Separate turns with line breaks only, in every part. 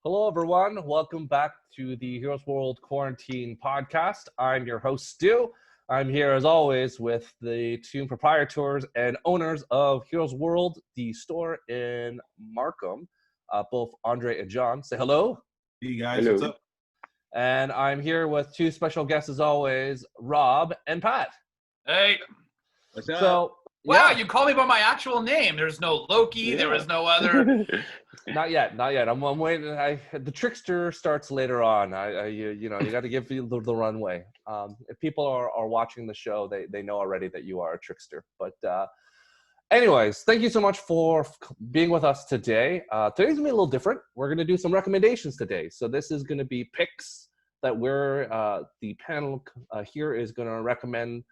Hello, everyone. Welcome back to the Heroes World Quarantine podcast. I'm your host, Stu. I'm here, as always, with the two proprietors and owners of Heroes World, the store in Markham, both Andre and John. Say hello.
Hey, guys.
Hello.
What's up?
And I'm here with two special guests, as always, Rob and Pat.
Hey.
What's up?
So,
Wow,
yeah,
you call me by my actual name. There's no Loki. There was no other.
not yet. I'm waiting. The trickster starts later on. You got to give the runway. If people are watching the show, they know already that you are a trickster. But anyways, thank you so much for being with us today. Today's gonna be a little different. We're gonna do some recommendations today. So this is gonna be picks that the panel here is gonna recommend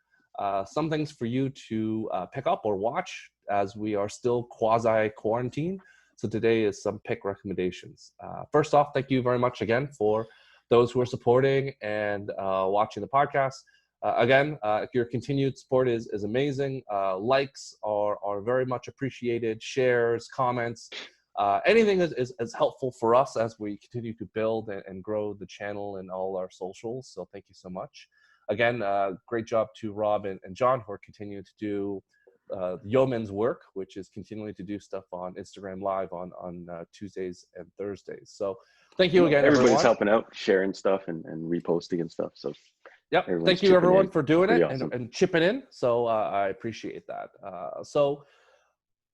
some things for you to pick up or watch as we are still quasi-quarantine. So today is some pick recommendations. First off, thank you very much again for those who are supporting and watching the podcast. Again, your continued support is amazing. Likes are very much appreciated. Shares, comments, anything is helpful for us as we continue to build and grow the channel and all our socials. So thank you so much. Again, great job to Rob and John who are continuing to do yeoman's work, which is continuing to do stuff on Instagram Live on Tuesdays and Thursdays. So thank you again,
Everybody's
everyone.
helping out, sharing stuff and reposting and stuff. So
Yep.
everyone's
Thank you,
chipping
everyone,
in.
for doing it
Pretty awesome.
and chipping in. So I appreciate that. So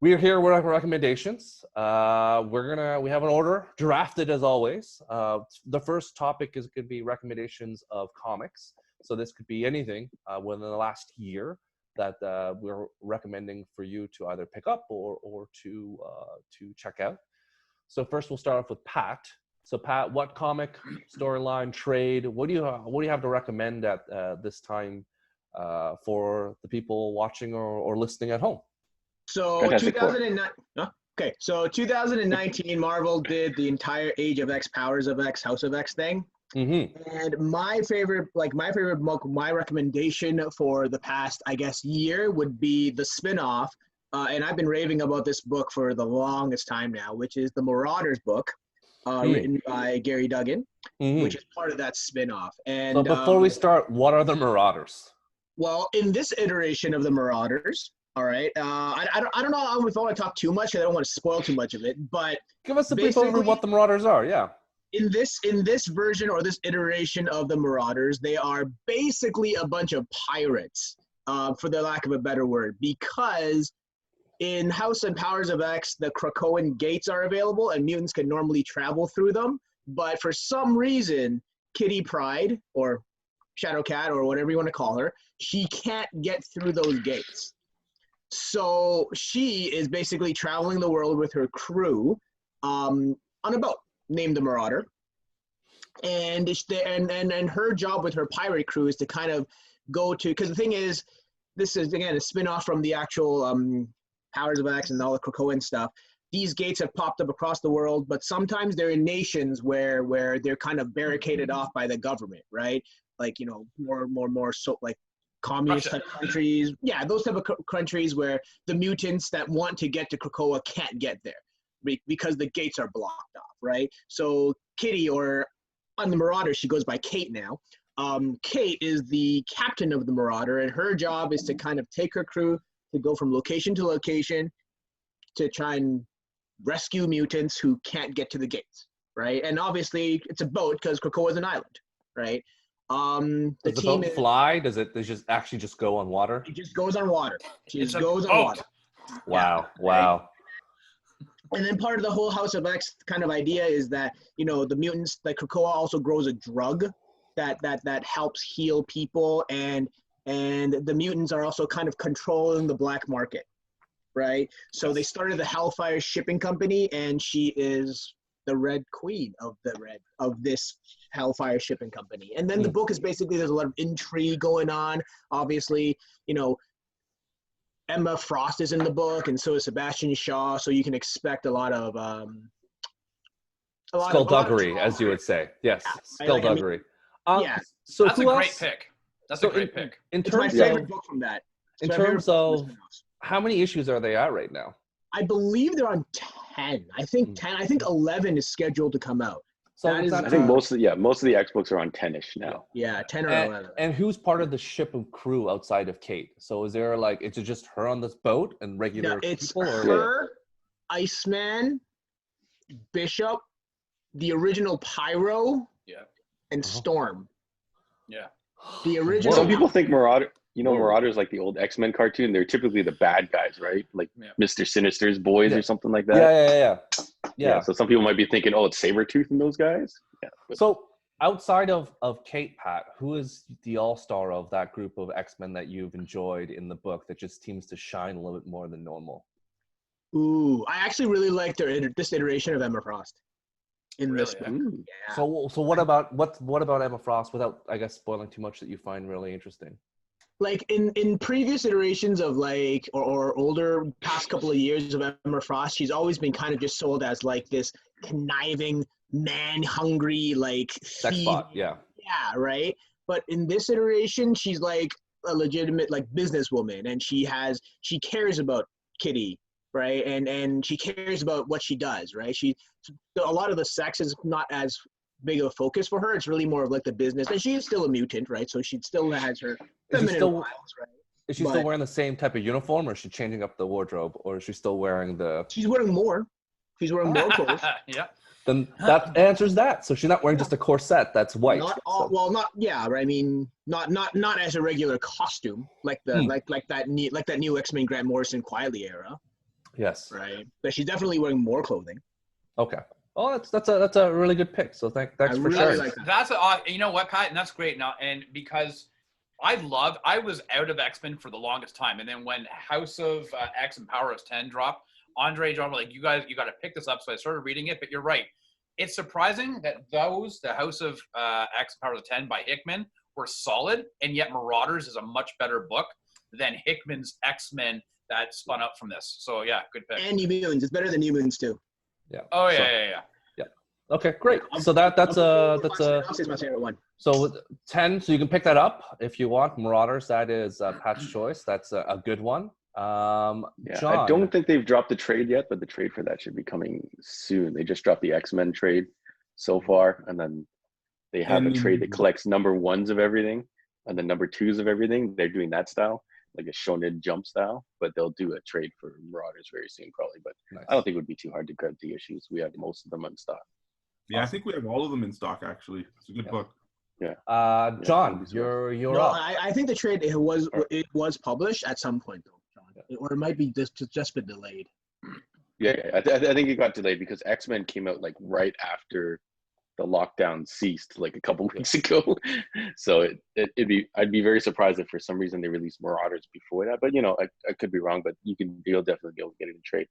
we are here with our recommendations. We have an order drafted as always. The first topic is going to be recommendations of comics. So this could be anything within the last year that we're recommending for you to either pick up or to check out. So first, we'll start off with Pat. So Pat, what comic, storyline, trade, what do you have to recommend at this time for the people watching or listening at home?
So
Fantastic Four.
2009. Okay, so 2019, Marvel did the entire Age of X, Powers of X, House of X thing.
Mm-hmm.
And my favorite book, my recommendation for the past, I guess, year would be the spinoff. And I've been raving about this book for the longest time now, which is the Marauders book, written by Gary Duggan, which is part of that spinoff. And
So before we start, what are the Marauders?
Well, in this iteration of the Marauders, all right, I don't know if I want to talk too much, because I don't want to spoil too much of it, but
Give us a brief
basically,
overview of what the Marauders are. Yeah.
in this version or this iteration of the Marauders, they are basically a bunch of pirates, for the lack of a better word, because in House and Powers of X, the Krakoan gates are available and mutants can normally travel through them. But for some reason, Kitty Pryde, or Shadowcat, or whatever you want to call her, she can't get through those gates. So she is basically traveling the world with her crew on a boat named the Marauder. And her job with her pirate crew is to kind of go to, because the thing is, this is, again, a spin-off from the actual Powers of X and all the Krakoan stuff. These gates have popped up across the world, but sometimes they're in nations where they're kind of barricaded off by the government, right? Like, more so like communist type countries. Yeah, those type of countries where the mutants that want to get to Krakoa can't get there because the gates are blocked off, right? So Kitty, or on the Marauder, she goes by Kate now. Kate is the captain of the Marauder, and her job is to kind of take her crew to go from location to location to try and rescue mutants who can't get to the gates, right? And obviously, it's a boat because Krakoa is an island, right?
Does the boat fly? Does it just actually just go on water?
It just goes on water.
It's a boat.
Wow.
Yeah, right? And then part of the whole House of X kind of idea is that, the mutants, like Krakoa also grows a drug that helps heal people, and the mutants are also kind of controlling the black market, right? So they started the Hellfire Shipping Company, and she is the Red Queen of this Hellfire Shipping Company. And then the book is basically, there's a lot of intrigue going on. Obviously, Emma Frost is in the book, and so is Sebastian Shaw. So you can expect a lot of
skullduggery, as you would say. Yes,
yeah,
skullduggery.
Yeah.
So
That's a great pick. That's a great pick.
In
It's my
terms
favorite
of
book from that.
how many issues are they at right now?
I believe they're on 10. I think 10. I think 11 is scheduled to come out.
So
That
it's
is,
not
I think
too-
most of the X books are on 10ish now.
Yeah, 10 or
and,
11.
and who's part of the ship of crew outside of Kate? So is there like, is it just her on this boat and regular
No, it's
people? Or?
her, Iceman, Bishop, the original Pyro,
Yeah.
and Storm.
Yeah.
The original.
Some people think
Whoa.
Marauders like the old X-Men cartoon. They're typically the bad guys, right? Like
Yeah.
Mr. Sinister's boys
Yeah.
or something like that.
Yeah.
So some people might be thinking, oh, it's Sabretooth and those guys. Yeah. But
So outside of Kate, Pat, who is the all-star of that group of X-Men that you've enjoyed in the book that just seems to shine a little bit more than normal?
Ooh, I actually really like this iteration of Emma Frost. In this
Really,
book.
mm,
Yeah.
So what about Emma Frost, without, I guess, spoiling too much, that you find really interesting?
Like in previous iterations of like or older past couple of years of Emma Frost, she's always been kind of just sold as like this conniving, man-hungry, like
Sex
thief.
bot, yeah.
Yeah, right. But in this iteration, she's like a legitimate like businesswoman, and she cares about Kitty, right? And she cares about what she does, right? A lot of the sex is not as big of a focus for her. It's really more of like the business, and she is still a mutant, right? So she still has her feminine wiles, right?
Is she
But-
still wearing the same type of uniform, or is she changing up the wardrobe, or is she still wearing the?
She's wearing more. She's wearing more clothes.
Yeah.
Then that answers that. So she's not wearing just a corset that's white.
Not all,
So-
well, not yeah. Right? I mean, not as a regular costume like the like that new X-Men Grant Morrison Quietly era,
Yes.
right? But she's definitely wearing more clothing.
Okay. Oh, that's a really good pick. So thanks
I
for
really
sharing.
like that.
That's you know what, Pat, and that's great now. And because I was out of X-Men for the longest time, and then when House of X and Power of 10 dropped, Andre dropped like, you got to pick this up. So I started reading it. But you're right, it's surprising that the House of X and Power of 10 by Hickman were solid, and yet Marauders is a much better book than Hickman's X-Men that spun out from this. So yeah, good pick.
And New Mutants. It's better than New Mutants too.
Yeah.
Oh yeah,
So-
yeah.
Okay, great. So that's a
That's my favorite one.
so 10. So you can pick that up if you want. Marauders. That is Pat's choice. That's a good one.
yeah,
John.
I don't think they've dropped the trade yet, but the trade for that should be coming soon. They just dropped the X-Men trade so far, and then they have a trade that collects number ones of everything and then number twos of everything. They're doing that style, like a Shonen Jump style, but they'll do a trade for Marauders very soon, probably. But
Nice.
I don't think it would be too hard to grab the issues. We have most of them on stock.
Yeah, I think we have all of them in stock. Actually, it's a good book.
John, you're
No,
up.
I think the trade it was published at some point though, John, or it might be just been delayed.
Yeah, I think it got delayed because X-Men came out like right after the lockdown ceased, like a couple weeks ago. So I'd be very surprised if for some reason they released Marauders before that. But you know, I could be wrong. But you'll definitely be able to get it in trade.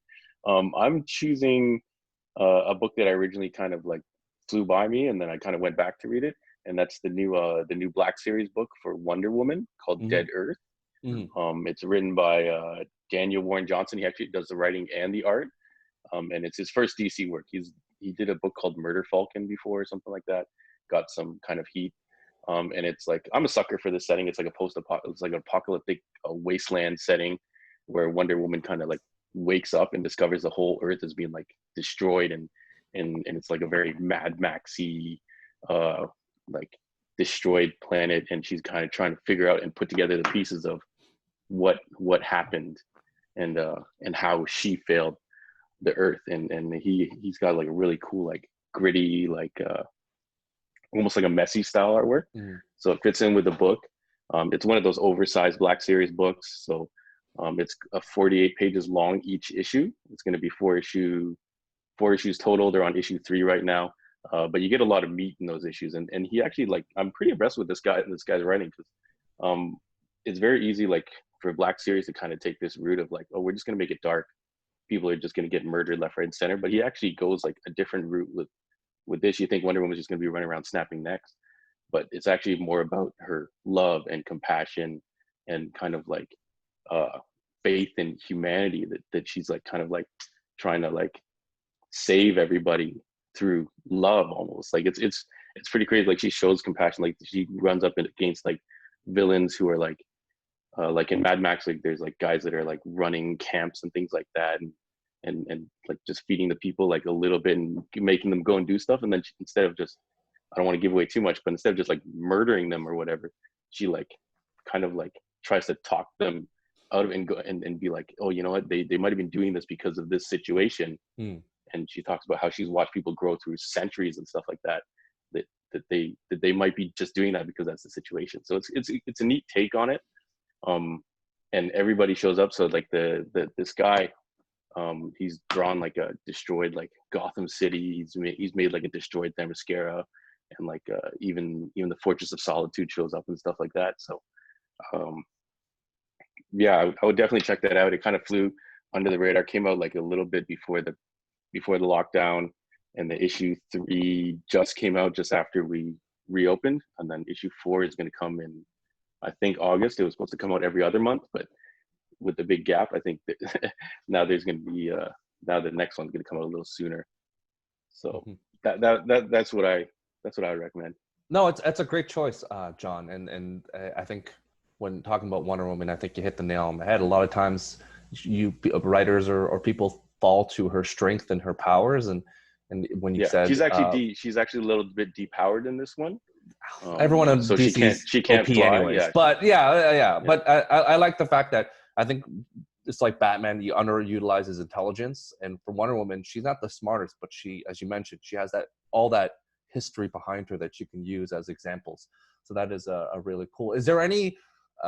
I'm choosing a book that I originally kind of like flew by me, and then I kind of went back to read it, and that's the new Black Series book for Wonder Woman called
Mhm.
Dead Earth. It's written by Daniel Warren Johnson. He actually does the writing and the art, and it's his first DC work. He did a book called Murder Falcon before or something like that. Got some kind of heat, and it's like I'm a sucker for this setting. It's like it's like an apocalyptic wasteland setting where Wonder Woman kind of like wakes up and discovers the whole Earth is being like destroyed, and it's like a very Mad Maxy like destroyed planet, and she's kind of trying to figure out and put together the pieces of what happened and how she failed the Earth, and he's got like a really cool like gritty like almost like a messy style artwork. So it fits in with the book. It's one of those oversized Black Series books, so it's 48 pages long each issue. It's going to be four issues total. They're on issue 3 right now, but you get a lot of meat in those issues, and he actually, like, I'm pretty impressed with this guy's writing, because it's very easy, like, for Black Series to kind of take this route of like, oh, we're just going to make it dark, people are just going to get murdered left, right, and center. But he actually goes like a different route with this. You think Wonder Woman's just going to be running around snapping necks, but it's actually more about her love and compassion and kind of like faith in humanity, that she's like kind of like trying to like save everybody through love almost. Like it's pretty crazy. Like she shows compassion. Like she runs up against like villains who are like in Mad Max, like there's like guys that are like running camps and things like that, and like just feeding the people like a little bit and making them go and do stuff. And then she, instead of just, I don't want to give away too much, but instead of just like murdering them or whatever, she like kind of like tries to talk them out of it and go and be like, oh, you know what, they might have been doing this because of this situation. And she talks about how she's watched people grow through centuries and stuff like that, that they might be just doing that because that's the situation. So it's a neat take on it. And everybody shows up. So like this guy, he's drawn like a destroyed like Gotham City. He's made like a destroyed Themyscira, and like even the Fortress of Solitude shows up and stuff like that. So yeah, I would definitely check that out. It kind of flew under the radar, came out like a little bit before the lockdown, and the issue 3 just came out just after we reopened, and then issue 4 is going to come in, I think, August. It was supposed to come out every other month, but with the big gap, I think that now there's going to be now the next one's going to come out a little sooner. So that's what I recommend.
No, it's a great choice, John, and I think when talking about Wonder Woman, I think you hit the nail on the head. A lot of times, writers or people fall to her strength and her powers, and when you said
she's actually a little bit depowered in this one.
Everyone in
so
DC
she can't fly,
anyways.
yeah.
But yeah. But I like the fact that I think it's like Batman, you underutilize his intelligence, and for Wonder Woman, she's not the smartest, but she, as you mentioned, she has all that history behind her that you can use as examples. So that is a really cool. Is there any,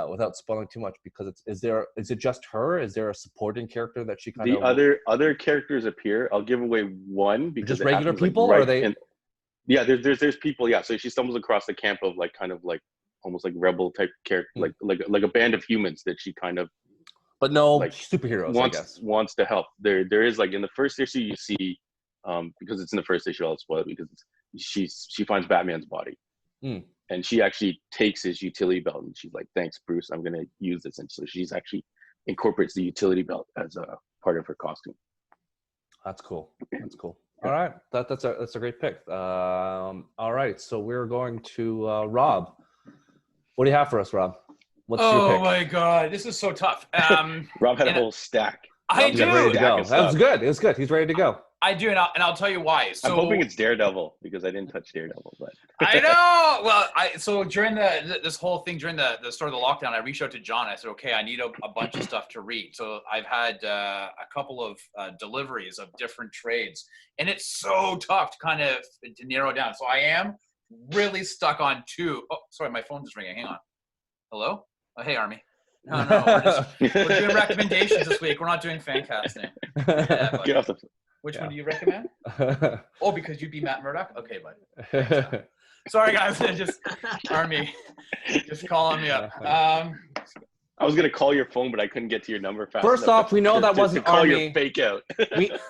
without spoiling too much, because is it just her? Is there a supporting character that she kind of?
The other characters appear. I'll give away one because
just regular people,
like,
or are they?
Yeah, there's people. Yeah, so she stumbles across the camp of like kind of like almost like rebel type character, like a band of humans that she kind of.
But no
like,
superheroes.
Wants to help. There is like in the first issue you see, because it's in the first issue. I'll spoil it because she finds Batman's body. And she actually takes his utility belt and she's like, thanks, Bruce, I'm going to use this. And so she's actually incorporates the utility belt as a part of her costume.
That's cool. All right. That's a great pick. All right. So we're going to Rob. What do you have for us, Rob? What's your pick?
Oh my God. This is so tough.
Rob had a whole stack.
I do.
Ready to go. That was good. It was good. He's ready to go.
I do, and I'll tell you why. So,
I'm hoping it's Daredevil because I didn't touch Daredevil, but
I know. Well, so during this whole thing during the start of the lockdown, I reached out to John. I said, okay, I need a bunch of stuff to read. So I've had a couple of deliveries of different trades, and it's so tough to kind of to narrow down. So I am really stuck on 2. Oh, sorry, my phone is ringing. Hang on. Hello? Oh, hey, Army. No, we're doing recommendations this week. We're not doing fan casting. Yeah,
get off the.
Which one do you recommend? Oh, because you'd be Matt Murdock? Okay, bud. Sorry, guys. Just Army. Just calling me up.
I was going to call your phone, but I couldn't get to your number fast
First off, we know that wasn't
call
Army.
Your fake out.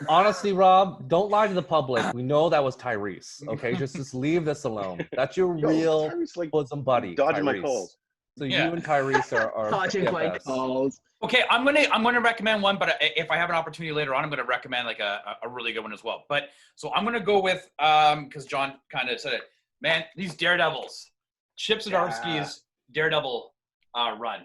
Honestly, Rob, don't lie to the public. We know that was Tyrese. Okay, just leave this alone. That's your real bosom buddy.
Dodging
Tyrese.
my calls.
So you and Tyrese are
dodging my calls.
Okay, I'm gonna recommend one, but if I have an opportunity later on, I'm gonna recommend like a really good one as well. But so I'm gonna go with because John kind of said it. Man, these Daredevils, Chip Zdarsky's Daredevil run.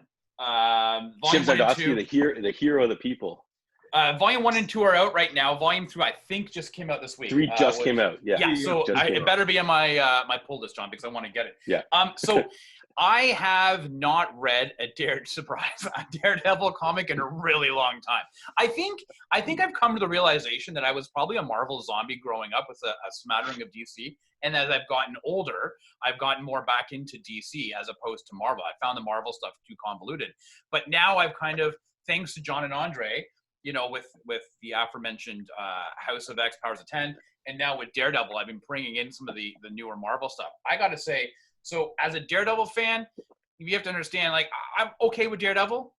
Chip Zdarsky, the hero of the people.
Volume 1 and 2 are out right now. Volume 3, I think, just came out this week.
3 just came out. Yeah.
Yeah. So it better be on my my pull list, John, because I want to get it.
Yeah.
So. I have not read a Daredevil comic in a really long time. I think I've come to the realization that I was probably a Marvel zombie growing up with a smattering of DC. And as I've gotten older, I've gotten more back into DC as opposed to Marvel. I found the Marvel stuff too convoluted. But now I've kind of, thanks to John and Andre, you know, with the aforementioned House of X, Powers of 10, and now with Daredevil, I've been bringing in some of the newer Marvel stuff. I got to say, so as a Daredevil fan, you have to understand, like, I'm okay with Daredevil,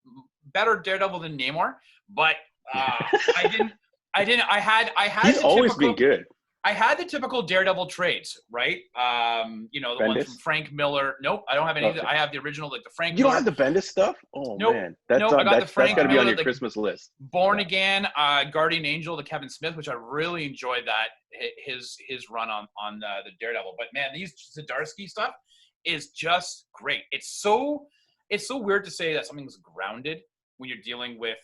better Daredevil than Namor, but I had
He's always been good.
I had the typical Daredevil trades, right? You know, the
Bendis?
ones from Frank Miller. Nope, I don't have any.
Okay.
I have the original, like the Frank
You
Miller.
don't have the Bendis stuff? Oh,
Nope.
man.
I got the Frank
that's got to be on
Miller,
your
the
Christmas list.
Born Again, Guardian Angel, the Kevin Smith, which I really enjoyed that, his run on the Daredevil. But man, these Zdarsky stuff is just great. It's so weird to say that something's grounded when you're dealing with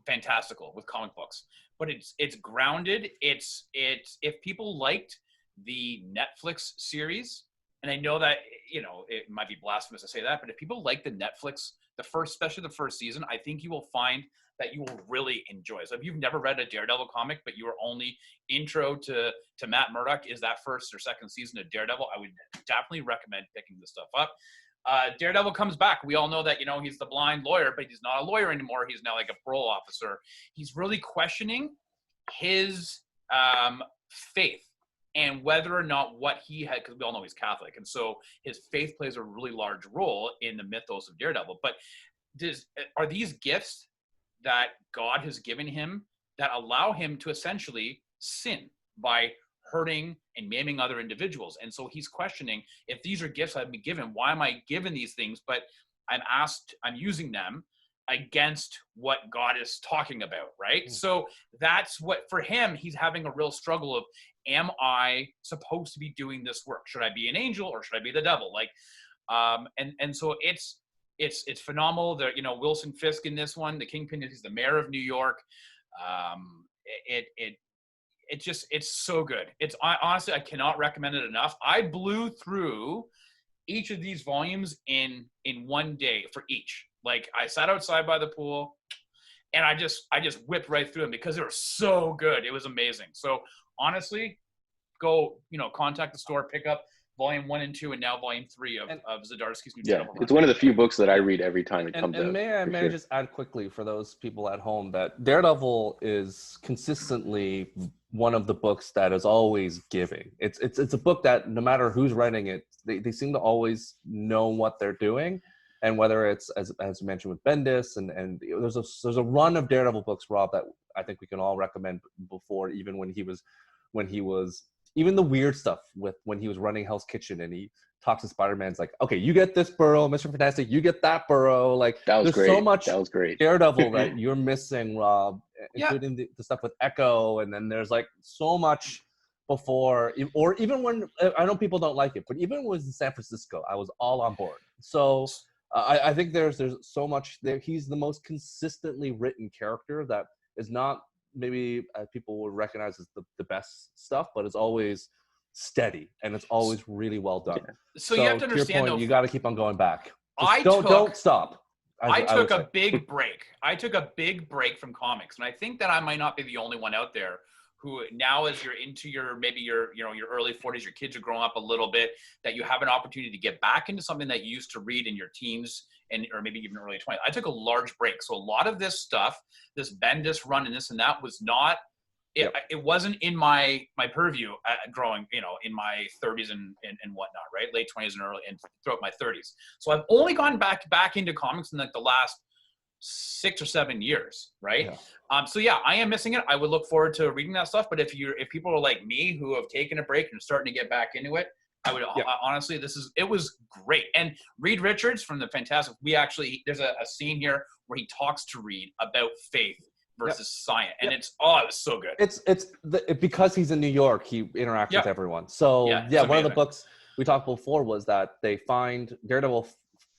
fantastical with comic books, but it's grounded. It's if people liked the Netflix series, and I know that, you know, it might be blasphemous to say that, but if people like the Netflix, especially the first season, I think you will find that you will really enjoy. So if you've never read a Daredevil comic, but you are only intro to Matt Murdock is that first or second season of Daredevil, I would definitely recommend picking this stuff up. Daredevil comes back. We all know that, you know, he's the blind lawyer, but he's not a lawyer anymore. He's now like a parole officer. He's really questioning his faith and whether or not what he had, because we all know he's Catholic, and so his faith plays a really large role in the mythos of Daredevil. But are these gifts that God has given him that allow him to essentially sin by hurting and maiming other individuals? And so he's questioning, if these are gifts I've been given, why am I given these things? But I'm using them against what God is talking about, right? Mm. So that's what, for him, he's having a real struggle of, am I supposed to be doing this work? Should I be an angel or should I be the devil? Like, and so it's phenomenal. The, you know, Wilson Fisk in this one, the Kingpin, he's the mayor of New York. It's so good. Honestly, I cannot recommend it enough. I blew through each of these volumes in one day for each. Like, I sat outside by the pool and I just whipped right through them because they were so good. It was amazing. So honestly, go, you know, contact the store, pick up volume 1 and 2, and now volume 3 of Zdarsky's new Daredevil.
It's one of the few books that I read every time it comes out.
And may I just add quickly for those people at home that Daredevil is consistently one of the books that is always giving. It's a book that no matter who's writing it, they seem to always know what they're doing. And whether it's, as you mentioned with Bendis, and there's a run of Daredevil books, Rob, that I think we can all recommend before, even when he was even the weird stuff with when he was running Hell's Kitchen and he talks to Spider-Man's like, okay, you get this burrow, Mr. Fantastic, you get that burrow. Like, there's so much Daredevil that you're missing, Rob, including the stuff with Echo, and then there's like so much before, or even when, I know people don't like it, but even when it was in San Francisco, I was all on board. So I think there's so much there. He's the most consistently written character that is not maybe people would recognize as the best stuff, but it's always steady and it's always really well done. Yeah.
So you have to understand,
though, you got to keep on going back.
Don't
stop.
I took a big break. I took a big break from comics, and I think that I might not be the only one out there who now, as you're into your early 40s, your kids are growing up a little bit, that you have an opportunity to get back into something that you used to read in your teens or maybe even early 20s. I took a large break. So a lot of this stuff, this Bendis run and this and that, was not, it wasn't in my purview growing, you know, in my 30s and whatnot, right? Late 20s and early and throughout my 30s. So I've only gone back into comics in like the last 6 or 7 years, right? Yeah. I am missing it. I would look forward to reading that stuff. But if people are like me who have taken a break and are starting to get back into it, I would honestly, it was great. And Reed Richards from the Fantastic, there's a scene here where he talks to Reed about faith versus science, and it was so good. It's
because he's in New York, he interacts with everyone. So one of the books we talked before was that they find Daredevil.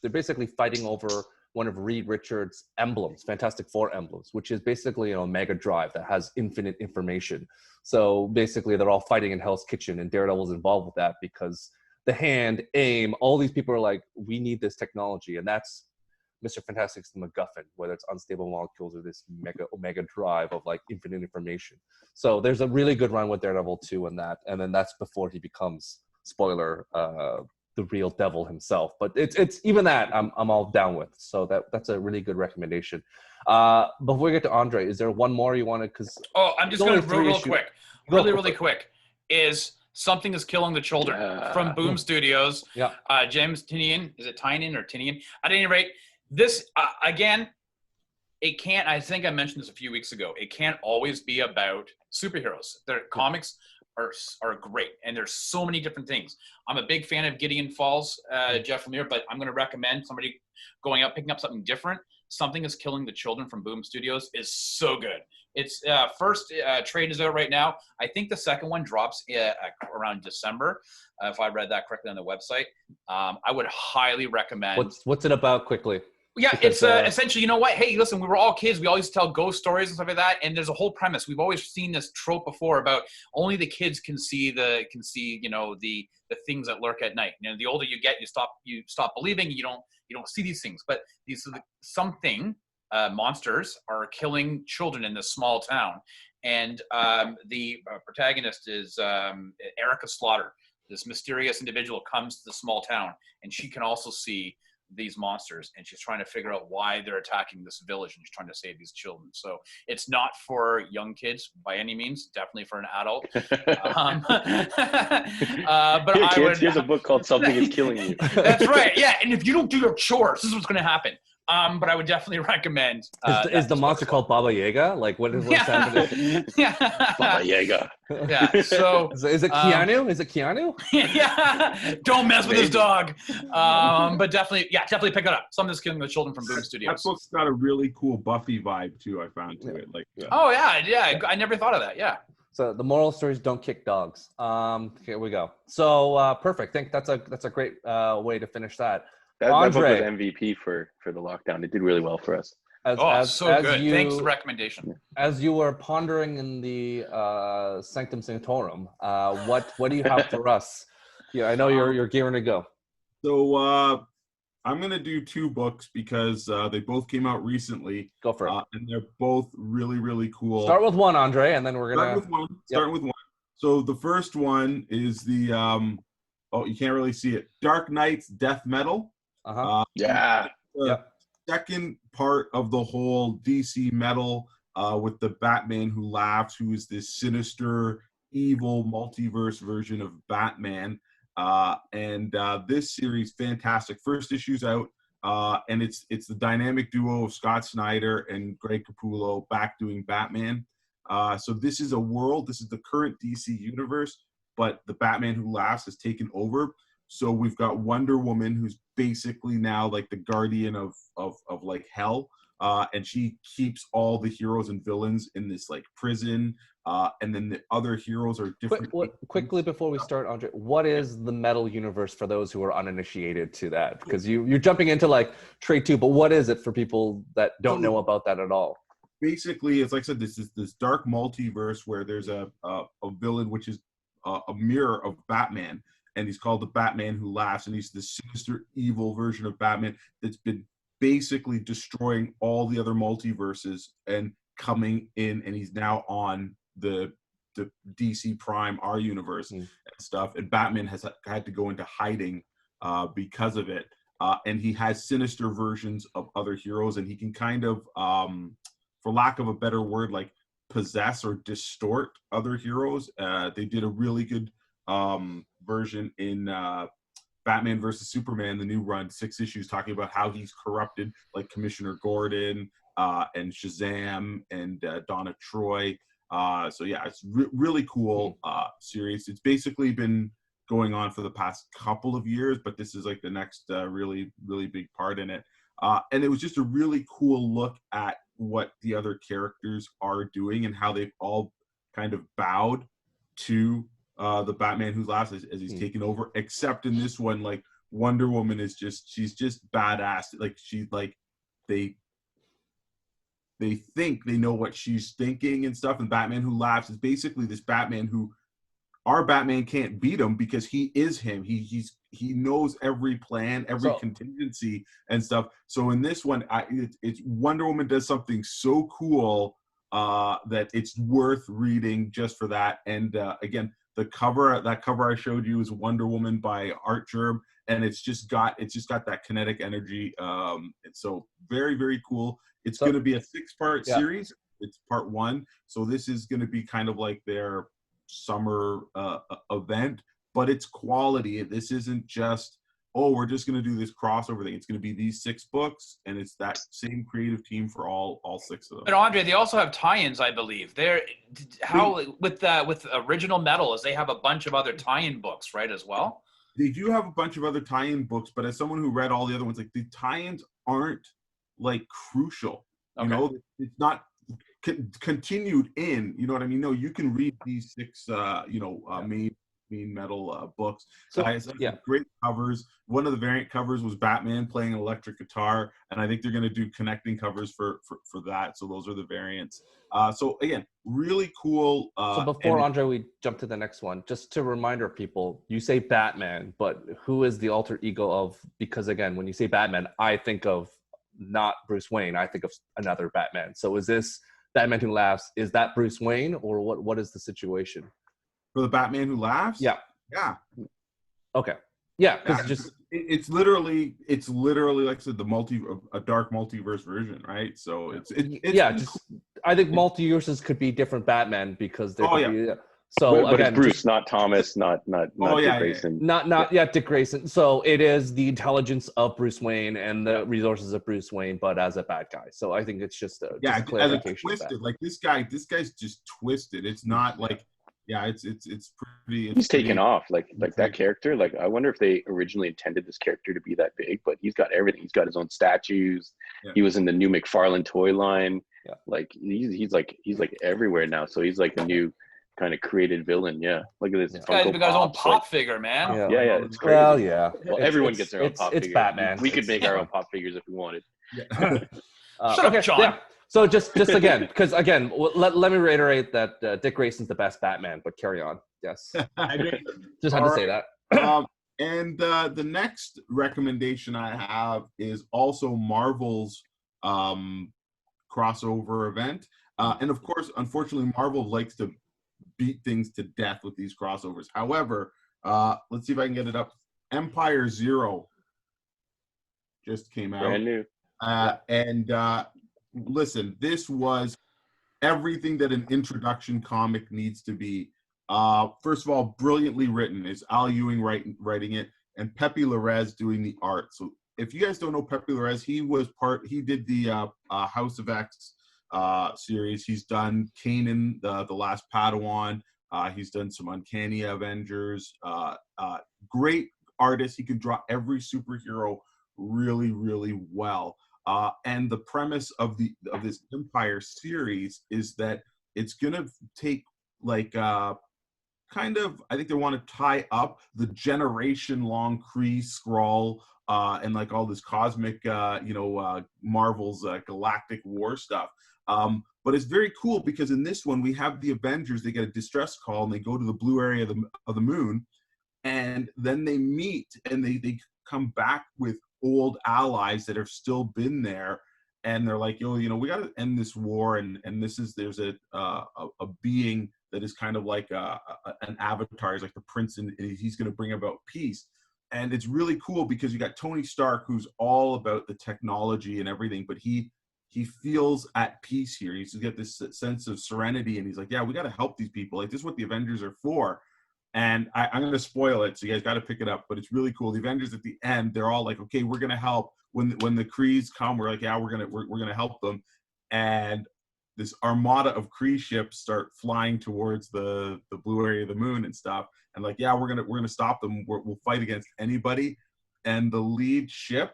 They're basically fighting over one of Reed Richards' emblems, Fantastic Four emblems, which is basically an Omega drive that has infinite information. So basically they're all fighting in Hell's Kitchen, and Daredevil's involved with that because the Hand, AIM, all these people are like, we need this technology. And that's Mr. Fantastic's MacGuffin, whether it's unstable molecules or this Omega drive of like infinite information. So there's a really good run with Daredevil too in that. And then that's before he becomes, spoiler, the real devil himself. But it's even that I'm all down with. So that's a really good recommendation. Before we get to Andre, is there one more you want to?
I'm just going to real quick, really quick. Is Something is Killing the Children from Boom Studios. James Tynion, is it Tynion or Tynion? At any rate, this again, it can't. I think I mentioned this a few weeks ago. It can't always be about superheroes. Their comics are great, and there's so many different things. I'm a big fan of Gideon Falls, Jeff Lemire, but I'm going to recommend somebody picking up something different. Something is Killing the Children from Boom Studios is so good. It's first trade is out right now. I think the second one drops around December, if I read that correctly on the website. I would highly recommend.
What's it about quickly?
Yeah,
Because,
it's essentially, you know what? Hey, listen, we were all kids. We always tell ghost stories and stuff like that. And there's a whole premise. We've always seen this trope before about only the kids can see the things that lurk at night. The older you get, you stop believing. You don't see these things. But monsters are killing children in this small town. And the protagonist is Erica Slaughter. This mysterious individual comes to the small town, and she can also see these monsters, and she's trying to figure out why they're attacking this village, and she's trying to save these children. So it's not for young kids by any means, definitely for an adult. But
here's a book called Something Is Killing You.
That's right. Yeah, and if you don't do your chores, this is what's going to happen. But I would definitely recommend.
Is the monster called Baba Yaga? Like, what's happening?
Yeah.
Baba Yaga.
Yeah. So
is it Keanu? Is it Keanu?
Yeah. Don't mess with his dog. But definitely pick it up. Something's Killing the Children from Boom Studios.
That book's got a really cool Buffy vibe too. I found to it. Like.
Oh yeah. I never thought of that. Yeah.
So the moral stories: don't kick dogs. Here we go. So perfect. I think that's a great way to finish that.
That book was
Andre,
MVP for the lockdown. It did really well for us.
So good. Thanks for the recommendation.
As you were pondering in the Sanctum Sanctorum, what do you have for us? Yeah, I know you're gearing to go.
So I'm gonna do two books because they both came out recently.
Go for it.
And they're both really, really cool.
Start with one, Andre, and then we're gonna
start with one. So the first one is the you can't really see it. Dark Knight's Death Metal. Second part of the whole DC metal with the Batman Who Laughs, who is this sinister, evil multiverse version of Batman. And this series, fantastic. First issue's out, and it's the dynamic duo of Scott Snyder and Greg Capullo back doing Batman. So this is the current DC universe, but the Batman Who Laughs has taken over. So we've got Wonder Woman, who's basically now like the guardian of like hell, and she keeps all the heroes and villains in this like prison, and then the other heroes are different.
Quickly before we start, Andre, what is the metal universe for those who are uninitiated to that? Because you're jumping into like trade 2, but what is it for people that don't know about that at all?
Basically, it's like I said, this dark multiverse where there's a villain which is a mirror of Batman. And he's called the Batman Who Laughs, and he's the sinister, evil version of Batman that's been basically destroying all the other multiverses and coming in, and he's now on the DC Prime, our universe and stuff. And Batman has had to go into hiding because of it. And he has sinister versions of other heroes, and he can kind of, for lack of a better word, like possess or distort other heroes. They did a really good version in Batman versus Superman, the new run, 6 issues, talking about how he's corrupted like Commissioner Gordon and Shazam and Donna Troy. So yeah, it's really cool series. It's basically been going on for the past couple of years, but this is like the next really, really big part in it. And it was just a really cool look at what the other characters are doing and how they've all kind of bowed to the Batman Who Laughs as he's taken over, except in this one, like Wonder Woman she's just badass. Like she's like, they think they know what she's thinking and stuff. And Batman Who Laughs is basically this Batman who our Batman can't beat him because he is him. He knows every plan, every contingency and stuff. So in this one, it's Wonder Woman does something so cool that it's worth reading just for that. And again, that cover I showed you is Wonder Woman by Art Germ, and it's just got that kinetic energy. It's so very, very cool. It's going to be a 6-part series. It's part 1, so this is going to be kind of like their summer event, but it's quality. This isn't just we're just going to do this crossover thing. It's going to be these 6 books, and it's that same creative team for all 6 of them.
But Andre, they also have tie-ins, I believe. With Original Metal, is they have a bunch of other tie-in books, right, as well?
They do have a bunch of other tie-in books, but as someone who read all the other ones, like the tie-ins aren't like crucial. You know, it's not continued in. You know what I mean? No, you can read these 6, main Metal books.
So,
It's
yeah.
great covers. One of the variant covers was Batman playing an electric guitar, and I think they're going to do connecting covers for that. So those are the variants. So again, really cool.
So before Andre, we jump to the next one, just to remind our people, you say Batman, but who is the alter ego of? Because again, when you say Batman, I think of not Bruce Wayne. I think of another Batman. So is this Batman Who Laughs? Is that Bruce Wayne, or what is the situation?
For the Batman Who Laughs?
Yeah.
Yeah.
Okay. Yeah, because
it's literally like I said, a dark multiverse version, right? So it's
yeah. I think multiverses could be different Batman because there could be. So
but
again,
it's Bruce, not Thomas, not Dick Grayson.
Not Dick Grayson. So it is the intelligence of Bruce Wayne and the resources of Bruce Wayne, but as a bad guy. So I think it's just a clarification.
As a twisted, like this guy's just twisted. It's not like it's pretty.
He's taken off like that character. Like I wonder if they originally intended this character to be that big, but he's got everything. He's got his own statues. Yeah. He was in the new McFarlane toy line. Yeah. Like he's like everywhere now. So he's like a new kind of created villain. Yeah, look at this.
This guy's got his own pop figure, man.
Yeah, it's crazy.
Well, yeah.
Well, everyone gets their own pop figure.
It's Batman.
We could make our own pop figures if we wanted.
Yeah.
Shut up, John.
Yeah. So just again, because again, let me reiterate that Dick Grayson's the best Batman, but carry on. Yes.
I agree.
Just had to say that.
And the next recommendation I have is also Marvel's crossover event. And of course, unfortunately, Marvel likes to beat things to death with these crossovers. However, let's see if I can get it up. Empyre 0 just came out.
Brand new.
And listen, this was everything that an introduction comic needs to be. First of all, brilliantly written. Is Al Ewing writing it, and Pepe Larraz doing the art. So if you guys don't know Pepe Larraz, he did the House of X series. He's done Kanan, the Last Padawan. He's done some Uncanny Avengers. Great artist. He can draw every superhero really, really well. And the premise of this Empyre series is that it's gonna take like kind of, I think they want to tie up the generation-long Kree Skrull and like all this cosmic, Marvel's galactic war stuff. But it's very cool because in this one we have the Avengers. They get a distress call and they go to the blue area of the moon, and then they meet and they come back with old allies that have still been there, and they're like, we got to end this war, and there's a being that is kind of like an avatar. He's like the prince, and he's going to bring about peace. And it's really cool because you got Tony Stark, who's all about the technology and everything, but he feels at peace here. He's got this sense of serenity, and he's like, we got to help these people. Like, this is what the Avengers are for. And I'm going to spoil it, so you guys got to pick it up. But it's really cool. The Avengers at the end, they're all like, "Okay, we're going to help." When the Krees come, we're like, we're going to help them. And this armada of Kree ships start flying towards the blue area of the moon and stuff. And like, we're gonna stop them. We'll fight against anybody. And the lead ship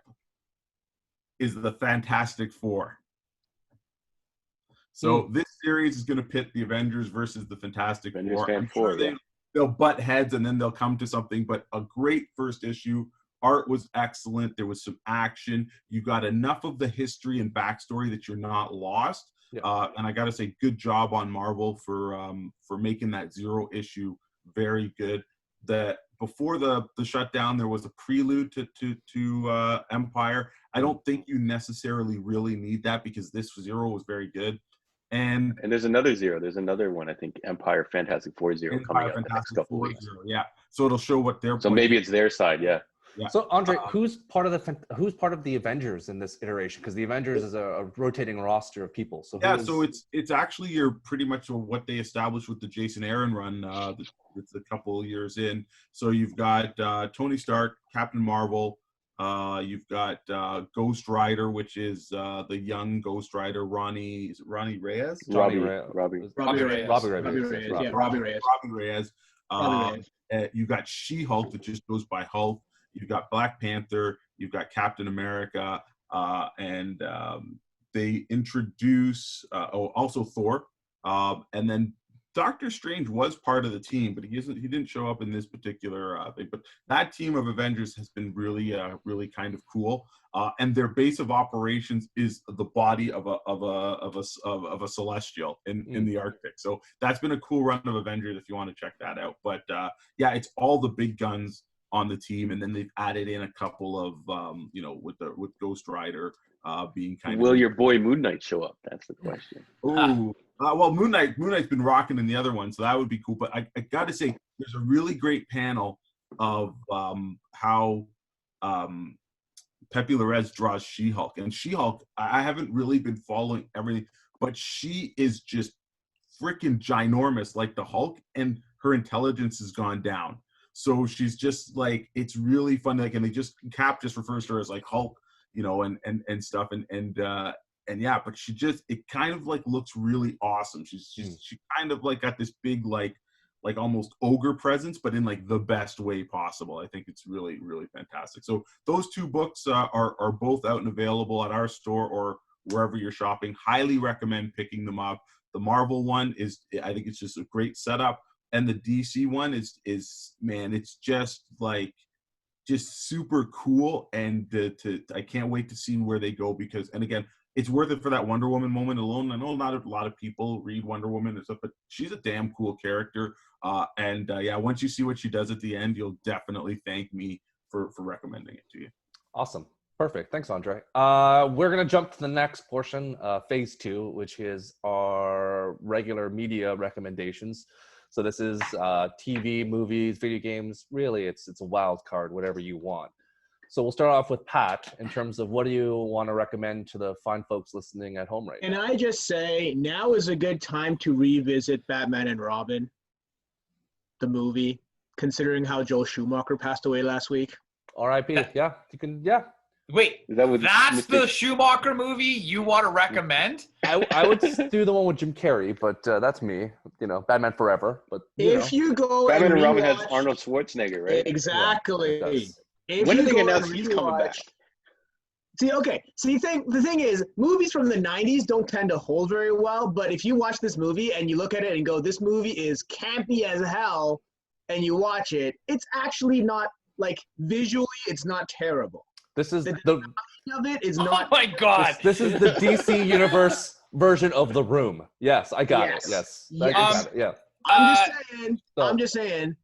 is the Fantastic Four. So this series is going to pit the Avengers versus the Fantastic Four. I'm sure they'll butt heads and then they'll come to something, but a great first issue. Art was excellent. There was some action. You got enough of the history and backstory that you're not lost. Yeah. And I got to say, good job on Marvel for making that 0 issue very good. That before the shutdown, there was a prelude to Empyre. I don't think you necessarily really need that because this 0 was very good. And
there's another 0. There's another one, I think, Empyre Fantastic Four 0 coming out in the next couple weeks.
Yeah. So it'll show what they're.
So maybe it's their side, yeah.
Yeah.
So Andre, who's part of the Avengers in this iteration? Because the Avengers is a rotating roster of people. So
so it's actually you're pretty much what they established with the Jason Aaron run. It's a couple of years in. So you've got Tony Stark, Captain Marvel. You've got Ghost Rider, which is the young Ghost Rider, Robbie Reyes.
Robbie
Reyes. You've got She-Hulk that just goes by Hulk. You've got Black Panther. You've got Captain America, and they introduce also Thor, and then Doctor Strange was part of the team, but he didn't show up in this particular thing. But that team of Avengers has been really kind of cool. And their base of operations is the body of a celestial in the Arctic. So that's been a cool run of Avengers if you want to check that out. But yeah, it's all the big guns on the team, and then they've added in a couple of with Ghost Rider being kind
Will
of.
your boy Moon Knight show up? That's the question.
Ooh. Well, Moon Knight's been rocking in the other one, so that would be cool. But I got to say, there's a really great panel of how Pepe Larraz draws She-Hulk. And She-Hulk, I haven't really been following everything, but she is just freaking ginormous like the Hulk, and her intelligence has gone down. So she's just like, it's really fun. Like, and Cap just refers to her as like Hulk, and stuff. And yeah, but it kind of like looks really awesome. She kind of like got this big like almost ogre presence, but in like the best way possible. I think it's really, really fantastic. So those two books are both out and available at our store or wherever you're shopping. Highly recommend picking them up. The Marvel one I think it's just a great setup, and the DC one is man, it's just super cool, and I can't wait to see where they go, because, and again, it's worth it for that Wonder Woman moment alone. I know not a lot of people read Wonder Woman and stuff, but she's a damn cool character. Yeah, once you see what she does at the end, you'll definitely thank me for recommending it to you.
Awesome. Perfect. Thanks, Andre. We're going to jump to the next portion, phase 2, which is our regular media recommendations. So this is TV, movies, video games. Really, it's a wild card, whatever you want. So we'll start off with Pat in terms of what do you want to recommend to the fine folks listening at home right now?
And I just say now is a good time to revisit Batman and Robin, the movie, considering how Joel Schumacher passed away last week.
R.I.P. Yeah, you can. Yeah.
Wait, that's the Schumacher movie you want to recommend?
I would do the one with Jim Carrey, but that's me. Batman Forever. But
you go
Batman and Robin
rewatch,
has Arnold Schwarzenegger, right?
Exactly.
Yeah,
when did they announce he's coming back?
See, the thing is, movies from the 90s don't tend to hold very well, but if you watch this movie and you look at it and go, this movie is campy as hell, and you watch it, it's actually not, visually, it's not terrible.
This is
the of it is not.
Oh my God!
This is the DC Universe version of The Room. Yes, I got it. Yes. I got it. Yeah.
I'm just saying.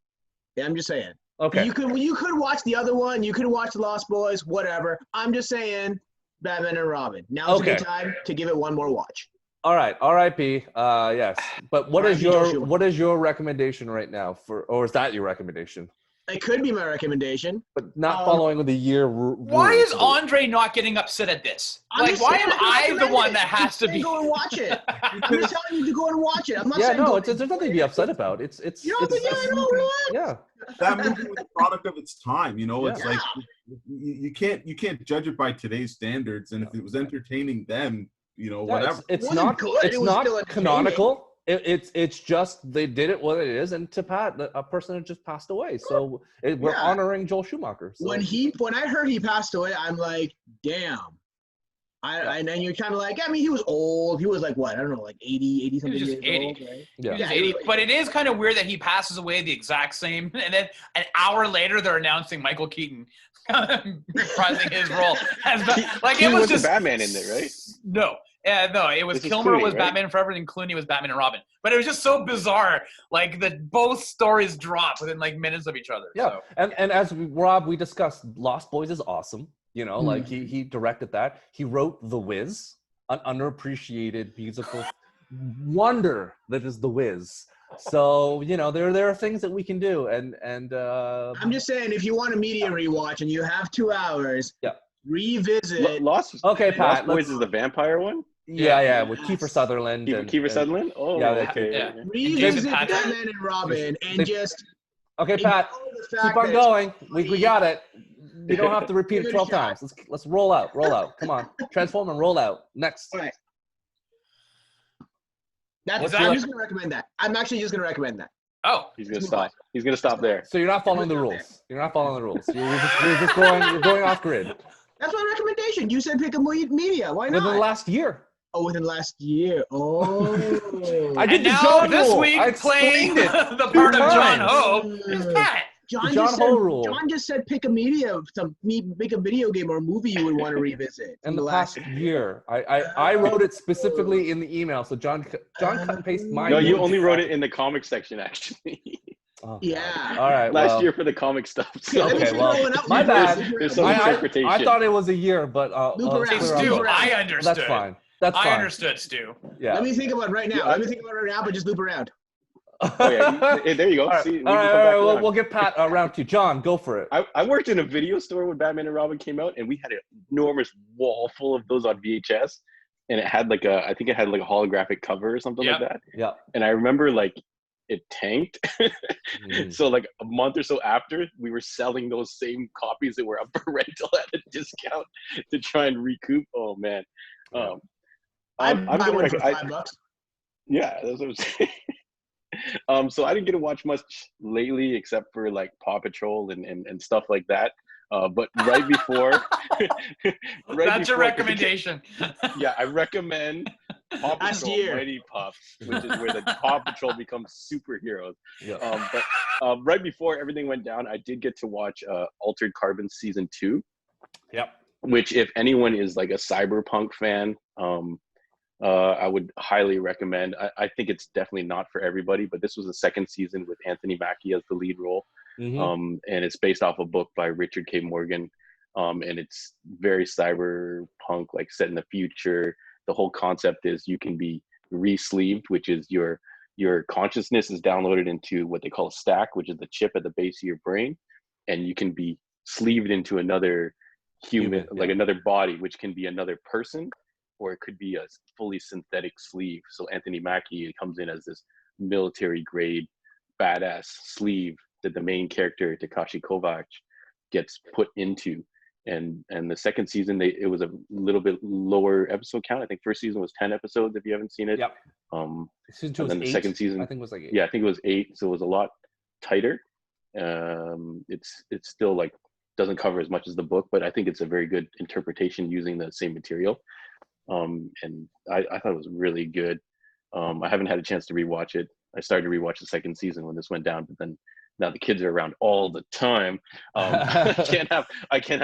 Okay.
You could watch the other one. You could watch The Lost Boys. Whatever. I'm just saying, Batman and Robin. Now's a good time to give it one more watch.
All right. R.I.P. Yes. But what is your recommendation right now or is that your recommendation?
It could be my recommendation.
But not following with the year.
Why is Andre not getting upset at this? Why am I the one that has to be?
Go and watch it. I'm just telling you to go and watch it. I'm not saying.
There's nothing to be upset about. It's. Yeah.
That movie was a product of its time. It's like you can't judge it by today's standards. And if it was entertaining then, whatever.
It's not canonical. It's just they did it what it is, and to Pat, a person had just passed away, so we're honoring Joel Schumacher. So.
When I heard he passed away, I'm like, damn. And then you're kind of like, he was old. He was like what? I don't know, 80 something years
80.
old, right?
Yeah.
80. But it is kind of weird that he passes away the exact same, and then an hour later they're announcing Michael Keaton reprising his role as
it was just Batman in there, right?
No. No, it was Kilmer was Batman Forever and Clooney was Batman and Robin. But it was just so bizarre, that both stories drop within minutes of each other.
Yeah, so. And as we discussed, Lost Boys is awesome. He directed that. He wrote The Wiz, an underappreciated musical wonder that is The Wiz. So there are things that we can do, and
I'm just saying, if you want a media rewatch and you have 2 hours, revisit.
Lost Boys is the vampire one.
Yeah, with Kiefer Sutherland.
Kiefer Sutherland? Oh,
yeah,
okay.
Yeah.
Revisit Batman and Robin and just...
Okay, Pat, keep on going. We got it. You don't have to repeat it 12 times. Let's roll out. Come on. Transform and roll out. Next.
All right. I'm just going to recommend that. I'm actually just going to recommend that.
Oh.
He's going to stop. He's going to stop there.
So you're not following the rules. You're just going off grid.
That's my recommendation. You said pick a media. Why not?
Within the last year.
Oh, within the last year. Oh.
I did
And
the
now
John
this
rule.
week,
I
playing
explained it
the part of John
times.
Ho is Pat.
John
John
just
Ho
said.
rule.
John just said pick a pick a video game or a movie you would want to revisit
In the past year, I wrote it specifically in the email. So John cut and paste my
No, you
notes.
only wrote it in the comic section, actually.
Oh, God.
Yeah.
All right.
Last
well,
year for the comic stuff.
Yeah, let me
okay,
keep
well,
rolling up.
my
Loop around,
bad.
loop
There's
around.
some interpretation.
I thought it was a year, but
Loop around.
Hey,
clear
Loop
Stu,
up.
around.
I
Well,
understood.
that's fine. That's
I
fine.
understood, Stu.
Yeah.
Let me think about it right now.
Yeah,
Let me think about it right now, but just loop around.
Oh yeah, there you go.
All right,
See, we
all
can
right,
come back
we'll
around.
get Pat around to you. John, go for it.
I worked in a video store when Batman and Robin came out, and we had an enormous wall full of those on VHS, and it had like I think it had like a holographic cover or something
Yep.
like that.
Yeah.
And I remember like it tanked.
Mm.
So like a month or so after, we were selling those same copies that were up for rental at a discount to try and recoup. Oh man.
Yeah.
I'd buy
gonna
one for
rec-
$5.
Yeah, that's what I'm saying. So I didn't get to watch much lately except for like Paw Patrol and stuff like that. But right before,
That's your recommendation.
Yeah, I recommend Paw
Last
Patrol
year.
Mighty Pups, which is where the Paw Patrol becomes superheroes.
Yeah.
But right before everything went down, I did get to watch Altered Carbon Season 2.
Yep.
Which, if anyone is like a cyberpunk fan, I would highly recommend. I think it's definitely not for everybody, but this was the second season with Anthony Mackie as the lead role.
Mm-hmm.
And it's based off a book by Richard K. Morgan. And it's very cyberpunk, like set in the future. The whole concept is you can be re-sleeved, which is your consciousness is downloaded into what they call a stack, which is the chip at the base of your brain. And you can be sleeved into another human, like another body, which can be another person, or it could be a fully synthetic sleeve. So Anthony Mackie comes in as this military grade badass sleeve that the main character Takashi Kovacs gets put into. And the second season, it was a little bit lower episode count. I think first season was 10 episodes if you haven't seen it.
Yep. Season 2
and
was
then the
8.
second season,
I think it was like 8.
yeah, I think it was 8. So it was a lot tighter. It's still like doesn't cover as much as the book, but I think it's a very good interpretation using the same material. And I thought it was really good. I haven't had a chance to rewatch it. I started to rewatch the second season when this went down, but then now the kids are around all the time. I can't have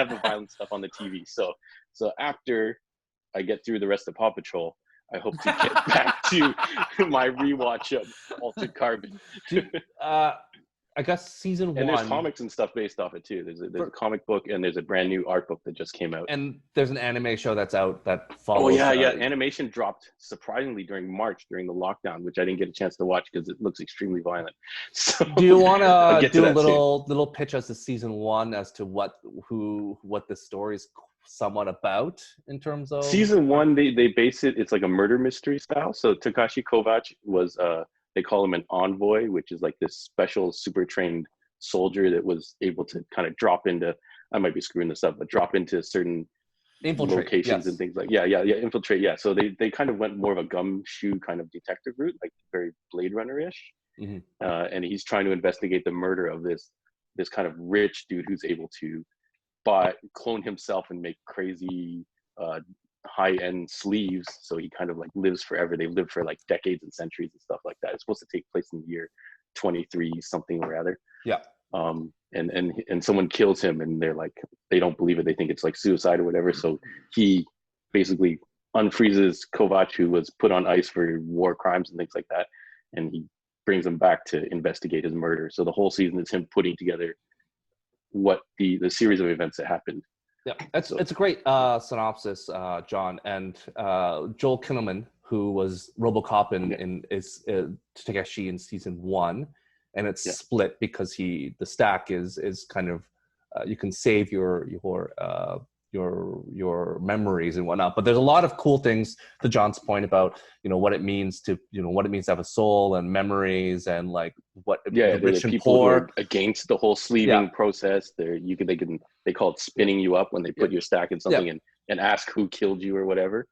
the violent stuff on the TV. So after I get through the rest of Paw Patrol, I hope to get back to my rewatch of Altered Carbon.
I guess season 1.
And there's comics and stuff based off it too. There's a comic book and there's a brand new art book that just came out.
And there's an anime show that's out that follows.
Oh yeah. Animation dropped surprisingly during March during the lockdown, which I didn't get a chance to watch because it looks extremely violent. So
Do you want to do a
that
little pitch as to season 1 as to what the story's somewhat about in terms of
season 1? They base it. It's like a murder mystery style. So Takashi Kovacs was they call him an envoy, which is like this special super trained soldier that was able to kind of drop into, I might be screwing this up, but drop into certain locations and things like, infiltrate. Yeah. So they kind of went more of a gumshoe kind of detective route, like very Blade Runner-ish. Mm-hmm. And he's trying to investigate the murder of this kind of rich dude who's able to clone himself and make crazy, high-end sleeves, so he kind of like lives forever. They've lived for like decades and centuries and stuff like that. It's supposed to take place in the year 23 something or other.
Yeah.
And someone kills him, and they're like, they don't believe it. They think it's like suicide or whatever. So he basically unfreezes Kovacs, who was put on ice for war crimes and things like that, and he brings him back to investigate his murder. So the whole season is him putting together what the series of events that happened.
Yeah, it's a great synopsis, John. And Joel Kinnaman, who was RoboCop is Takeshi in season 1, and it's split because the stack is kind of you can save your memories and whatnot. But there's a lot of cool things to John's point about what it means to have a soul and memories and like what the rich and
people
poor
who are against the whole sleeving process. They call it spinning you up when they put your stack in something and ask who killed you or whatever.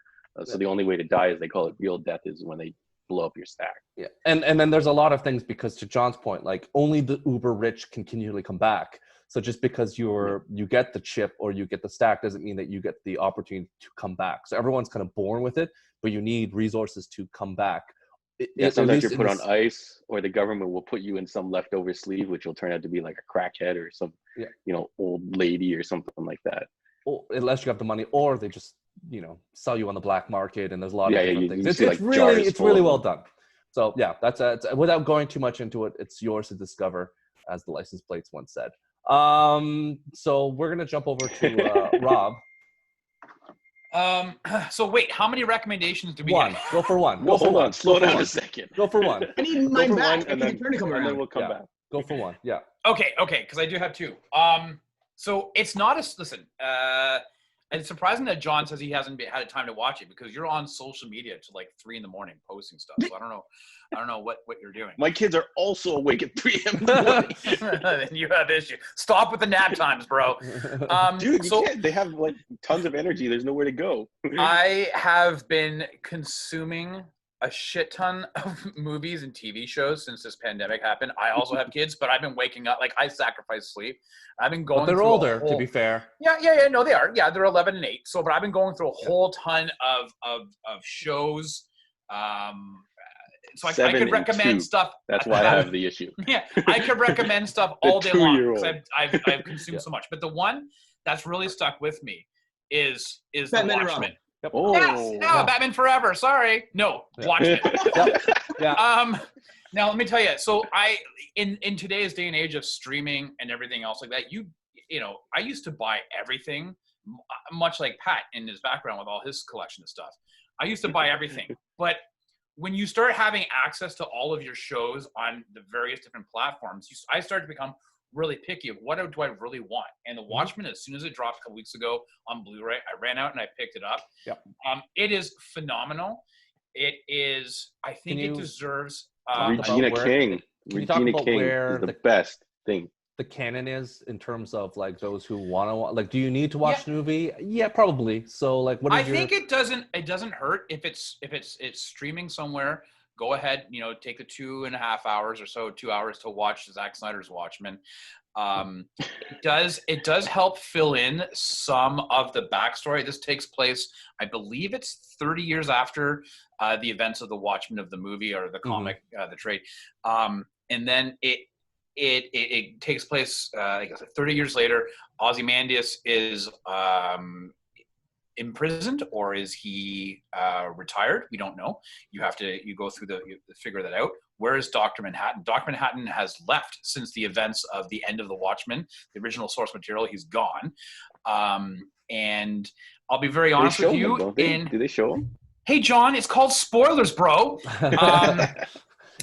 So the only way to die is they call it real death is when they blow up your stack.
Yeah, and then there's a lot of things because to John's point, like only the uber rich can continually come back. So just because you get the chip or you get the stack doesn't mean that you get the opportunity to come back. So everyone's kind of born with it, but you need resources to come back.
Sometimes you're put on ice, or the government will put you in some leftover sleeve, which will turn out to be like a crackhead or some, old lady or something like that.
Or, unless you have the money, or they just, sell you on the black market, and there's a lot of different things.
It's
really well done. So yeah, that's without going too much into it, it's yours to discover, as the license plates once said. So we're gonna jump over to Rob.
So wait, how many recommendations do we
get? Go for one. Go for
hold
one.
on, slow down a second.
Go for one.
I need mine back. And then
we'll come back.
Go for one. Yeah.
Okay, because I do have two. So it's not listen. And it's surprising that John says he hasn't had time to watch it, because you're on social media to like 3 a.m. posting stuff. So I don't know what you're doing.
My kids are also awake at 3 a.m. in the morning.
Then you have issue. Stop with the nap times, bro.
Dude, you can't. They have like tons of energy. There's nowhere to go.
I have been consuming a shit ton of movies and TV shows since this pandemic happened. I also have kids, but I've been waking up, like I sacrifice sleep. I've been going.
But they're older, to be fair.
Yeah. No, they are. Yeah, they're 11 and 8. So, but I've been going through a whole ton of shows. So I could recommend stuff.
That's why I have the issue.
Yeah, I could recommend stuff all day long, because I've consumed so much. But the one that's really stuck with me is the Watchmen.
Yep.
Oh, yes, no, Batman Forever. Sorry, no, Watchmen.
Yeah.
Now let me tell you. So in today's day and age of streaming and everything else like that, I used to buy everything, much like Pat in his background with all his collection of stuff. I used to buy everything, but when you start having access to all of your shows on the various different platforms, I started to become really picky of what do I really want. And the Watchmen, as soon as it dropped a couple weeks ago on Blu-ray, I ran out and I picked it up.
Yep.
It is phenomenal. It is. I think it deserves.
Regina King. Regina King is the best thing.
The canon is in terms of like those who want to like. Do you need to watch the movie? Yeah, probably. So like, what? I
think it doesn't. It doesn't hurt if it's streaming somewhere. Go ahead, take the 2.5 hours or so, 2 hours to watch Zack Snyder's Watchmen. It does help fill in some of the backstory. This takes place, I believe it's 30 years after the events of the Watchmen of the movie or the comic, the trade. And then it takes place, I guess 30 years later. Ozymandias is imprisoned, or is he retired? We don't know. You go through you figure that out. Where is Dr. Manhattan? Dr. Manhattan has left since the events of the end of the Watchmen. The original source material, he's gone. And I'll be very honest with you.
Do they show him?
Hey, John, it's called spoilers, bro.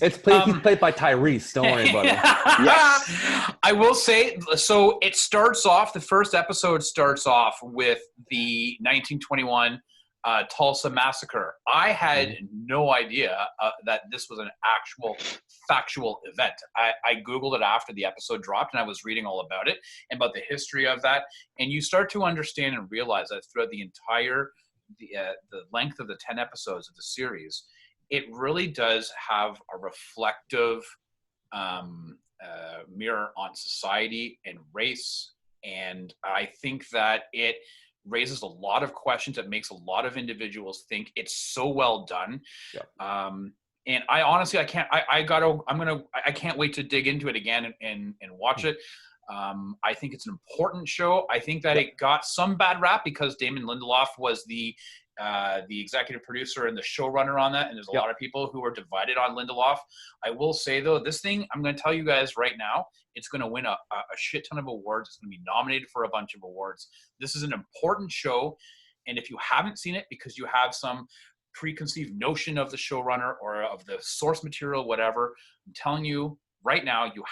He's played by Tyrese. Don't worry about it.
Yes. I will say, so it starts off, the first episode starts off with the 1921 Tulsa Massacre. I had no idea that this was an actual factual event. I Googled it after the episode dropped, and I was reading all about it and about the history of that. And you start to understand and realize that throughout the entire, the length of the 10 episodes of the series, it really does have a reflective mirror on society and race. And I think that it raises a lot of questions. It makes a lot of individuals think. It's so well done. Yeah. And I honestly, I can't wait to dig into it again and watch it. I think it's an important show. I think that it got some bad rap because Damon Lindelof was the executive producer and the showrunner on that, and there's a lot of people who are divided on Lindelof. I will say though, this thing, I'm going to tell you guys right now, it's going to win a shit ton of awards. It's going to be nominated for a bunch of awards. This is an important show, and if you haven't seen it because you have some preconceived notion of the showrunner or of the source material, whatever, I'm telling you right now, you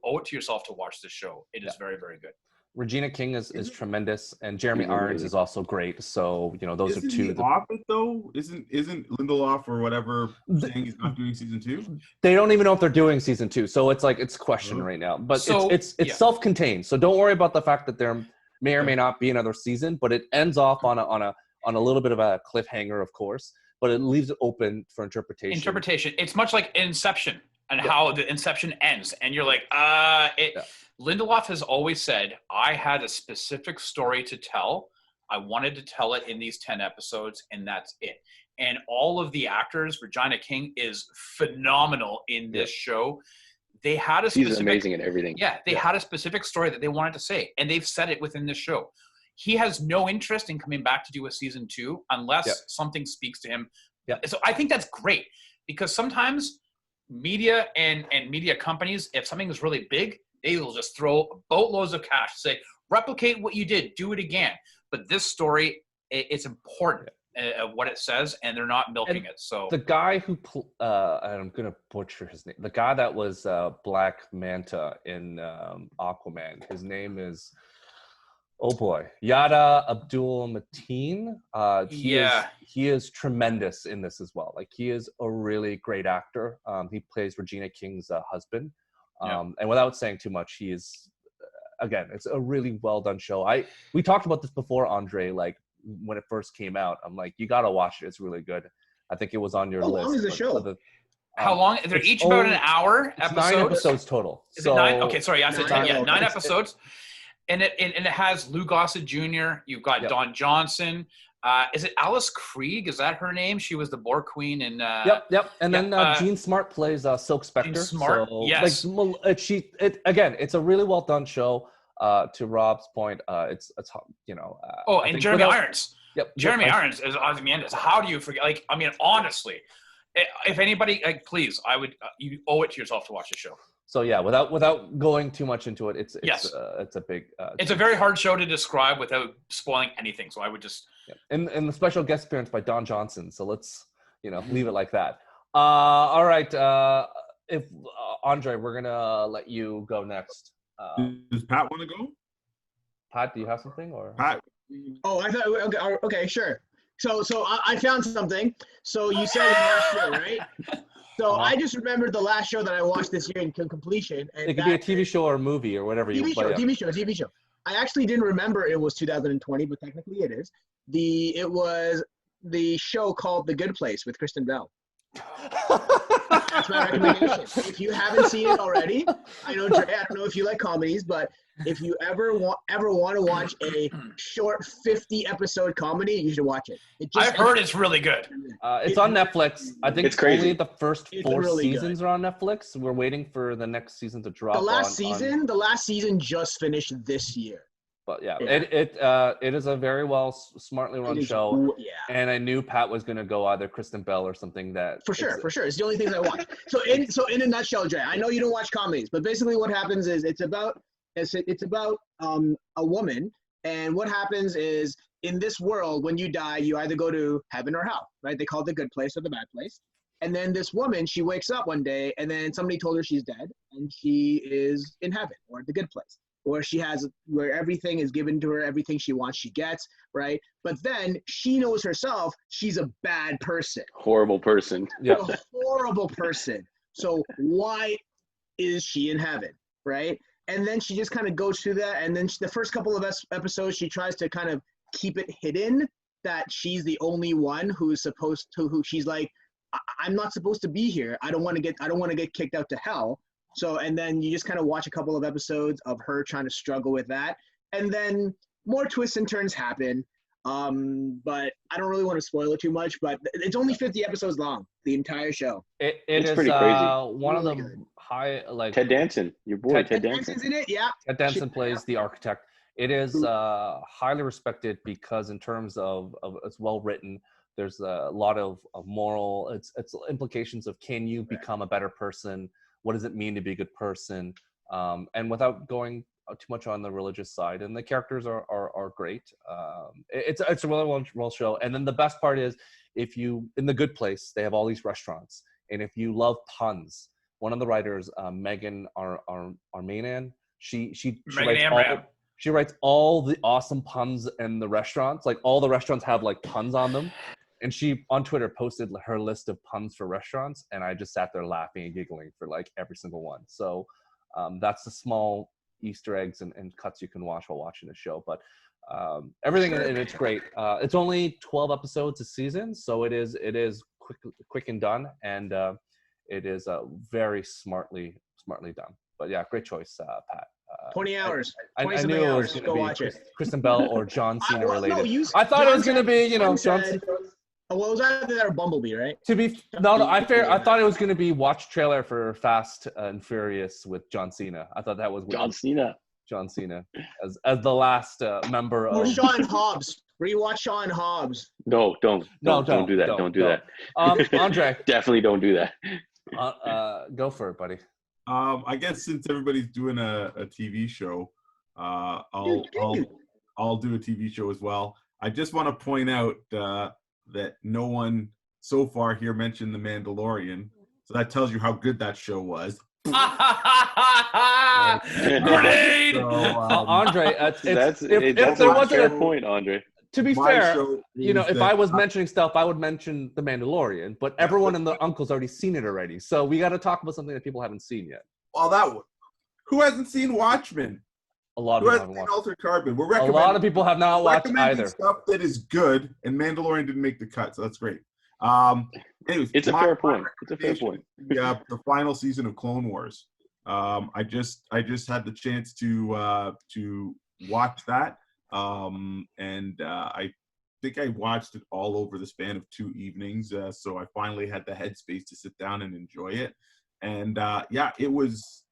owe it to yourself to watch this show. It is very, very good.
Regina King is tremendous, and Jeremy Irons is also great. So those
isn't
are two.
He off it though? Isn't Lindelof or whatever saying he's not doing season 2?
They don't even know if they're doing season 2, so it's like it's questioned right now. But it's self-contained, so don't worry about the fact that there may or may not be another season. But it ends off on a little bit of a cliffhanger, of course. But it leaves it open for interpretation.
It's much like Inception. And how the Inception ends, and you're like, Lindelof has always said, I had a specific story to tell. I wanted to tell it in these 10 episodes, and that's it. And all of the actors, Regina King is phenomenal in this show. They had a specific...
She's amazing in everything.
Yeah, they had a specific story that they wanted to say, and they've said it within this show. He has no interest in coming back to do a season 2 unless something speaks to him. So I think that's great, because sometimes media and media companies, if something is really big, they will just throw boatloads of cash, say, replicate what you did, do it again. But this story, it's important of what it says, and they're not milking it. So
the guy who, I'm going to butcher his name, the guy that was Black Manta in Aquaman, his name is... Oh boy, Yada Abdul Mateen. He is tremendous in this as well. Like, he is a really great actor. He plays Regina King's husband. And without saying too much, he is, again, it's a really well done show. We talked about this before, Andre. Like, when it first came out, I'm like, you gotta watch it. It's really good. I think it was on your list.
How long is the show?
How long? They're each about an hour.
It's 9 episodes total.
Is it 9? Okay, sorry, I said 10. Yeah, 9 episodes. And it has Lou Gossett Jr. You've got Don Johnson. Is it Alice Krieg? Is that her name? She was the Boar Queen in.
Yep. And then Jean Smart plays Silk Spectre.
Jean Smart.
So,
yes.
Like, again, it's a really well done show. To Rob's point, it's
and Jeremy Irons.
Yep.
Jeremy Irons is Ozymandias. How do you forget? Like, I mean, honestly, if anybody, like, please, you owe it to yourself to watch the show.
So yeah, without going too much into it, it's a big.
It's a very hard show to describe without spoiling anything. So I would just.
And the special guest appearance by Don Johnson. So let's leave it like that. All right, if Andre, we're gonna let you go next.
Does Pat want to go?
Pat, do you have something or?
Pat.
Oh, I thought. Okay, sure. So I found something. So you said last show, right? So I just remembered the last show that I watched this year in completion. And
it could be a TV show or a movie or whatever
TV show. I actually didn't remember it was 2020, but technically it is. It was the show called The Good Place with Kristen Bell. That's my recommendation. If you haven't seen it already, I know, Dre, I don't know if you like comedies, but if you ever want to watch a short 50-episode comedy, you should watch it.
I've heard it's really good.
It's on Netflix. I think
it's crazy.
Only the first 4 seasons are on Netflix. We're waiting for the next season to drop.
The last season just finished this year.
But it is a very smartly run show. Yeah. And I knew Pat was going to go either Kristen Bell or something that.
For sure. It's the only things I watch. So in a nutshell, Jay, I know you don't watch comedies, but basically what happens is it's about a woman, and what happens is in this world, when you die, you either go to heaven or hell, right? They call it the good place or the bad place. And then this woman, she wakes up one day, and then somebody told her she's dead, and she is in heaven or the good place. Where everything is given to her, everything she wants, she gets, right? But then she knows herself she's a bad person.
Horrible person.
Yeah.
A horrible person. So why is she in heaven, right? And then she just kind of goes through that. And then the first couple of episodes, she tries to kind of keep it hidden that she's the only one who she's like, I'm not supposed to be here. I don't want to get kicked out to hell. So, and then you just kind of watch a couple of episodes of her trying to struggle with that. And then more twists and turns happen. But I don't really want to spoil it too much, but it's only 50 episodes long, the entire show.
It's
pretty crazy.
One of the high, like
Ted Danson, your boy Ted Danson.
Danson's in it, yeah.
Ted Danson plays the architect. It is highly respected because in terms of it's well written. There's a lot of moral, it's implications of can you become a better person? What does it mean to be a good person? And without going too much on the religious side, and the characters are great. It's a really well show. And then the best part is, in The Good Place, they have all these restaurants, and if you love puns, one of the writers, Megan Armanan, she writes all the awesome puns in the restaurants. Like all the restaurants have like puns on them. And she, on Twitter, posted her list of puns for restaurants, and I just sat there laughing and giggling for like every single one. So that's the small Easter eggs and cuts you can watch while watching the show. But everything in it, it's great. It's only 12 episodes a season, so it is quick and done, and it is very smartly done. But yeah, great choice, Pat.
20 hours.
I
20
knew
something
it was
hours.
going
Go
to
watch
be
it.
Kristen Bell or John Cena related.
No,
I thought it was going to be,
John
John.
said, well, it was either that or Bumblebee, right?
To be I thought it was going to be watch trailer for Fast and Furious with John Cena. I thought that was
John Cena.
John Cena as the last member
Or
of.
Sean Hobbs. Rewatch Sean Hobbs.
No, don't do that. Don't do that.
Andre,
Definitely don't do that.
go for it, buddy.
I guess since everybody's doing a TV show, I'll do a TV show as well. I just want to point out that no one so far here mentioned The Mandalorian, so that tells you how good that show was.
Grenade!
Andre,
That's
if
a
there wasn't
fair
a
point, Andre.
To be
My
fair,
show
if
is
I was
that-
mentioning stuff, I would mention The Mandalorian, but everyone and their uncle's already seen it already. So we got to talk about something that people haven't seen yet.
Well, that one. Who hasn't seen Watchmen?
A lot
Who
of people
hasn't
haven't
seen
watched.
Altered Carbon? We're
A
recommending
lot of people have not watched either.
stuff that is good, and Mandalorian didn't make the cut, so that's great. Anyways,
It's a fair point. It's a fair point.
Yeah, the final season of Clone Wars. I just had the chance to watch that, and I think I watched it all over the span of 2 evenings. So I finally had the headspace to sit down and enjoy it. And it was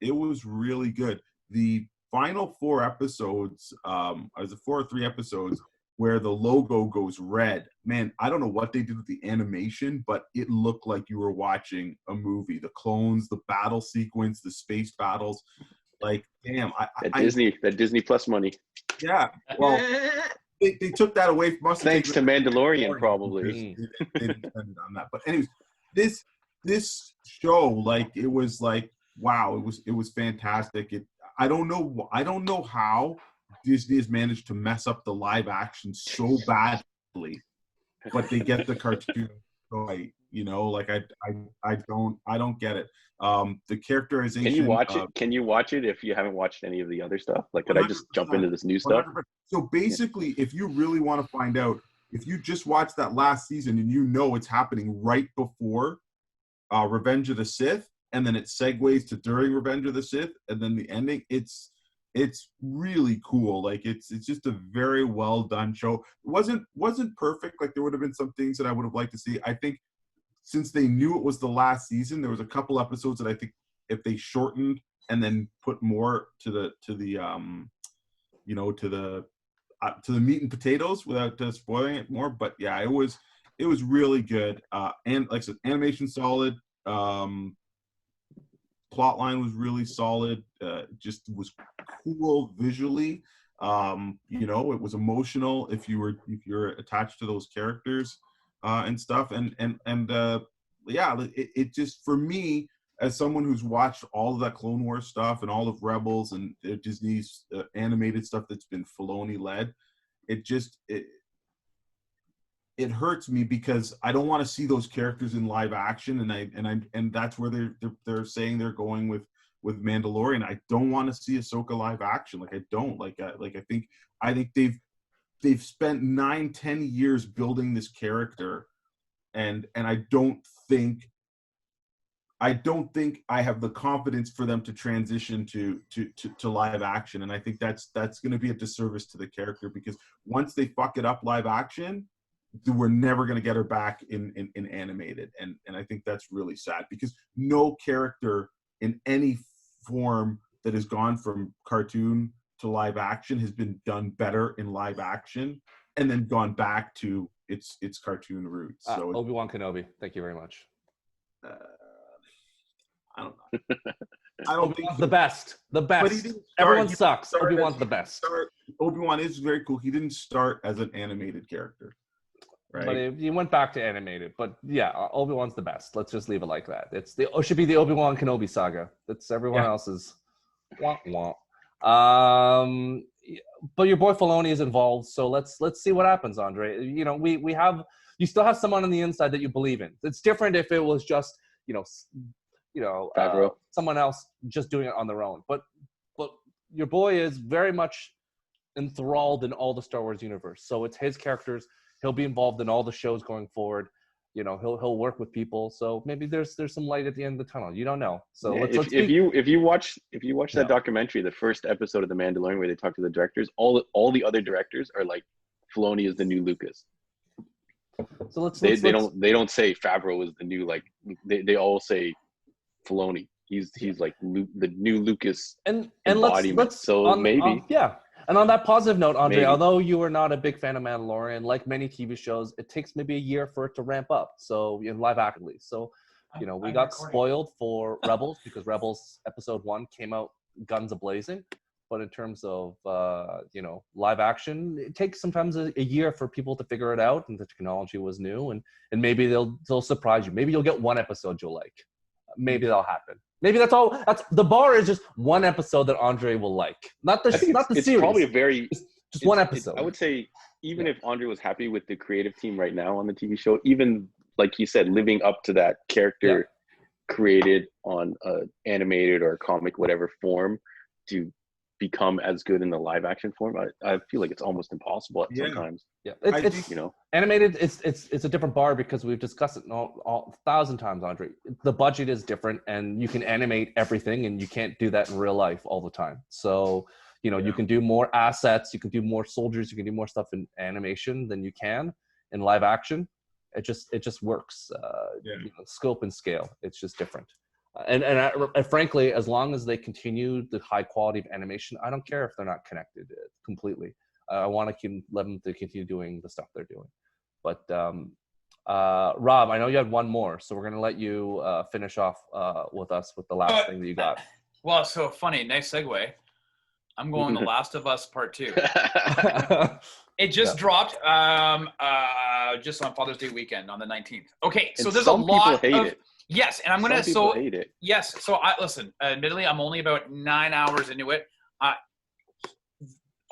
really good. The final 4 episodes, the 4 or 3 episodes where the logo goes red. Man, I don't know what they did with the animation, but it looked like you were watching a movie. The clones, the battle sequence, the space battles. Like, damn.
That Disney Plus money.
Yeah. Well, they took that away from us.
Thanks to Mandalorian, probably.
They didn't spend it on that. But anyways, this show, like, it was like, wow, it was fantastic. I don't know how Disney has managed to mess up the live action so badly, but they get the cartoon right. Like I don't get it. The characterization.
Can you watch it? Can you watch it if you haven't watched any of the other stuff? Like, could I just jump into this new stuff?
100%. So basically, if you really want to find out, if you just watch that last season and it's happening right before Revenge of the Sith, and then it segues to during Revenge of the Sith, and then the ending, it's really cool. Like, it's just a very well done show. It wasn't perfect. Like, there would have been some things that I would have liked to see. I think since they knew it was the last season, there was a couple episodes that I think if they shortened and then put more to the meat and potatoes without spoiling it more. But yeah, it was really good. And like I said, animation solid. Plot line was really solid. Just was cool visually. It was emotional if you're attached to those characters and stuff. It just, for me, as someone who's watched all of that Clone Wars stuff and all of Rebels and Disney's animated stuff that's been Filoni led, it hurts me because I don't want to see those characters in live action, and that's where they're saying they're going with Mandalorian. I don't want to see Ahsoka live action. Like, I don't I think they've spent 9-10 years building this character, and I don't think I have the confidence for them to transition to live action, and I think that's going to be a disservice to the character, because once they fuck it up live action, we're never going to get her back in animated, and I think that's really sad, because no character in any form that has gone from cartoon to live action has been done better in live action and then gone back to its cartoon roots. So
Obi-Wan Kenobi, thank you very much.
I don't know. I don't think
the best. Everyone sucks. Obi-Wan's the best.
Obi-Wan is very cool. He didn't start as an animated character. Right.
But he went back to animated. But yeah, Obi-Wan's the best. Let's just leave it like that. It should be the Obi-Wan Kenobi saga. That's everyone else's. Wah, wah. But your boy Filoni is involved, so let's see what happens, Andre. You still have someone on the inside that you believe in. It's different if it was just someone else just doing it on their own. But your boy is very much enthralled in all the Star Wars universe. So it's his characters. He'll be involved in all the shows going forward. he'll work with people. So maybe there's some light at the end of the tunnel. You don't know. So
Yeah,
let's
if you watch that documentary, the first episode of The Mandalorian where they talk to the directors, all the other directors are like, Filoni is the new Lucas.
So
they don't say Favreau is the new, like they all say Filoni. He's like the new Lucas
and
embodiment.
let's
maybe.
And on that positive note, Andre,
Maybe.
although you are not a big fan of Mandalorian, like many TV shows, it takes maybe a year for it to ramp up. So in live action, so we got spoiled for Rebels because Rebels episode 1 came out guns a-blazing. But in terms of live action, it takes sometimes a year for people to figure it out, and the technology was new, and maybe they'll surprise you. Maybe you'll get one episode you'll like. Maybe that'll happen. Maybe that's all. That's the bar is just one episode that Andre will like, not the series.
It's probably
just one episode.
I would say even if Andre was happy with the creative team right now on the TV show, even like he said, living up to that character created on a animated or comic whatever form to become as good in the live action form, I feel like it's almost impossible sometimes.
Yeah, it's animated. It's a different bar because we've discussed it all 1,000 times, Andre. The budget is different, and you can animate everything, and you can't do that in real life all the time. So you can do more assets, you can do more soldiers, you can do more stuff in animation than you can in live action. It just works. Scope and scale, it's just different. And frankly, as long as they continue the high quality of animation, I don't care if they're not connected completely. I want to let them to continue doing the stuff they're doing. But Rob, I know you had one more, so we're going to let you finish off with us with the last thing that you got.
Well, so funny, nice segue. I'm going The Last of Us Part 2. It just dropped just on Father's Day weekend on the 19th. Okay, so there's a lot
people hate it.
Yes, and I'm gonna
hate it.
Yes, so I listen. Admittedly, I'm only about 9 hours into it.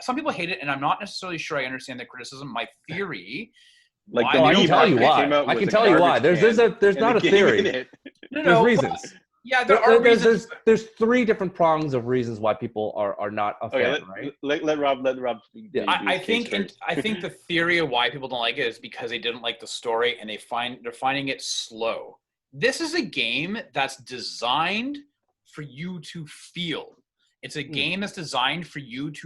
Some people hate it, and I'm not necessarily sure I understand the criticism. My theory,
like
I can tell you why. I can tell you why. There's not a theory.
No,
there's reasons.
Yeah, there are reasons.
There's 3 different prongs of reasons why people are not a fan, right?
Let Rob.
Yeah. I think the theory of why people don't like it is because they didn't like the story and they're finding it slow. This is a game that's designed for you to feel. It's a game that's designed for you this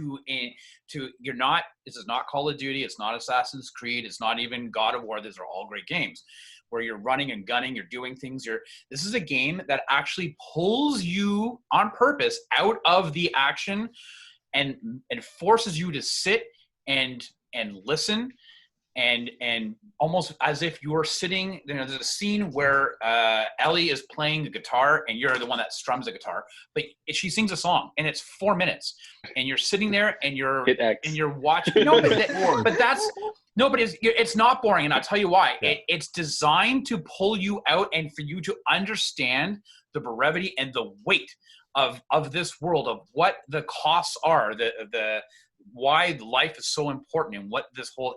is not Call of Duty, it's not Assassin's Creed, it's not even God of War. These are all great games where you're running and gunning, you're doing things. This is a game that actually pulls you on purpose out of the action and forces you to sit and listen. And almost as if you're sitting, there's a scene where Ellie is playing the guitar and you're the one that strums the guitar, but she sings a song and it's 4 minutes and you're sitting there and you're watching. No, but it's not boring, and I'll tell you why. Yeah. It's designed to pull you out and for you to understand the brevity and the weight of this world, of what the costs are, the why life is so important, and what this whole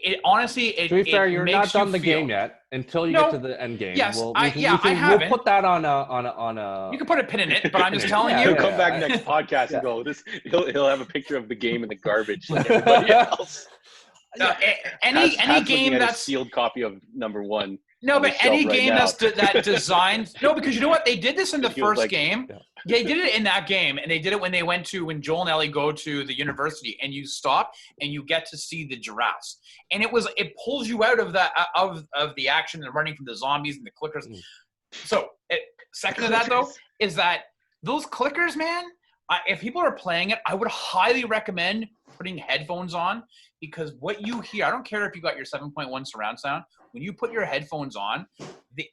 it honestly
to be fair, you're not done the game yet until you get to the end game.
Yes,
I haven't. We'll put that on a.
You can put a pin in it, but I'm just telling you.
He'll come back next podcast and go. He'll have a picture of the game in the garbage like everybody else. Any game that's a sealed copy of number 1.
No, but any game that's designed. No, because you know what? They did this in the first game. Yeah. They did it in that game, and they did it when when Joel and Ellie go to the university, and you stop and you get to see the giraffes, and it pulls you out of the action and running from the zombies and the clickers. So, second to that though is that those clickers, man. If people are playing it, I would highly recommend putting headphones on, because what you hear, I don't care if you got your 7.1 surround sound, when you put your headphones on, the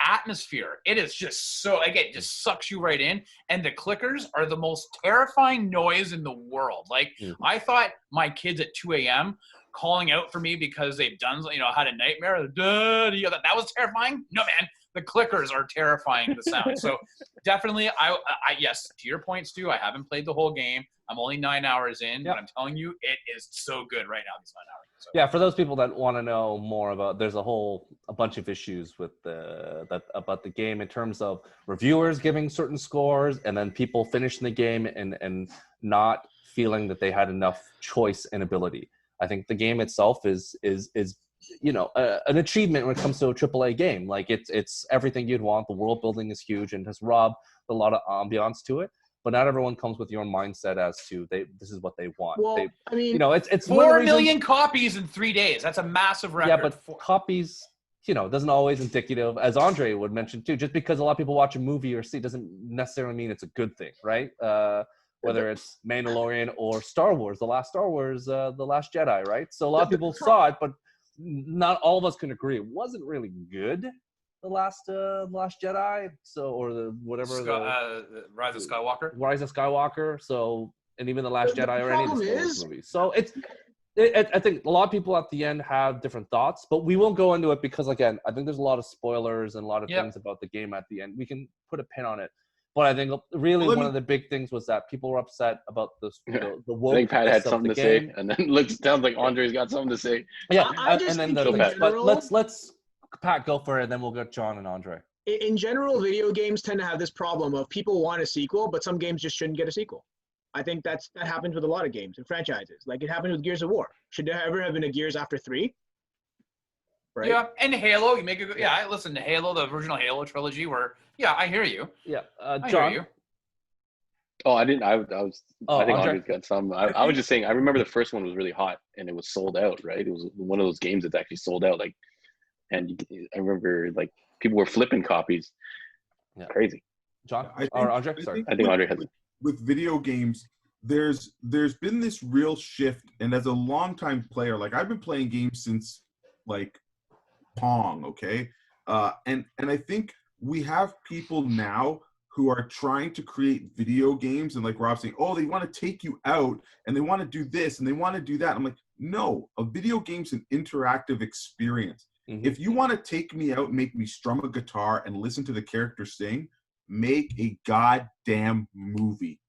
atmosphere, it is just so, again, it just sucks you right in. And the clickers are the most terrifying noise in the world. Like, I thought my kids at 2 a.m. calling out for me because they've done, had a nightmare, that was terrifying. No, man. The clickers are terrifying, the sound. So definitely, I yes, to your point, Stu, I haven't played the whole game. I'm only 9 hours in, but I'm telling you, it is so good right now, these 9 hours. So.
Yeah, for those people that want to know more about, there's a bunch of issues with about the game in terms of reviewers giving certain scores, and then people finishing the game and not feeling that they had enough choice and ability. I think the game itself is an achievement when it comes to a AAA game. Like it's everything you'd want. The world building is huge and has robbed a lot of ambiance to it. But not everyone comes with your mindset as to this is what they want.
Well, I mean,
it's
4 million copies in 3 days. That's a massive record.
Yeah, but copies, doesn't always indicative, as Andre would mention too. Just because a lot of people watch a movie or see doesn't necessarily mean it's a good thing, right? Whether it's Mandalorian or Star Wars, The Last Jedi, right? So a lot of people saw it, but not all of us can agree. It wasn't really good. The last Jedi, or the whatever
Rise of Skywalker.
Rise of Skywalker. So, and even the Last Jedi or any of the Star Wars movies. So I think a lot of people at the end have different thoughts, but we won't go into it because again, I think there's a lot of spoilers and a lot of things about the game at the end. We can put a pin on it, but I think really one of the big things was that people were upset about the wokeness.
I think Pat had something to say, and then sounds like Andre's got something to say.
Yeah,
I just
and then but let's Pat go for it, and then we'll get John and Andre.
In general, video games tend to have this problem of people want a sequel, but some games just shouldn't get a sequel. I think that happens with a lot of games and franchises. Like it happened with Gears of War. Should there ever have been a Gears after 3? Right?
Yeah, and Halo, you make a good. Yeah, I listened to Halo, the original Halo trilogy. Where I hear you.
Yeah,
I
John.
hear you.
Oh, I didn't. I think
Andre?
Andre's got some. I was just saying. I remember the first one was really hot, and it was sold out. Right, it was one of those games that's actually sold out. Like, and I remember like people were flipping copies.
Yeah.
Crazy.
John or Andre? Sorry,
I think Andre has it.
With video games, there's been this real shift, and as a longtime player, like I've been playing games since like Pong, okay, and I think we have people now who are trying to create video games, and like Rob's saying, oh, they want to take you out, and they want to do this, and they want to do that. I'm like, no, a video game's an interactive experience. Mm-hmm. If you want to take me out and make me strum a guitar and listen to the character sing, make a goddamn movie.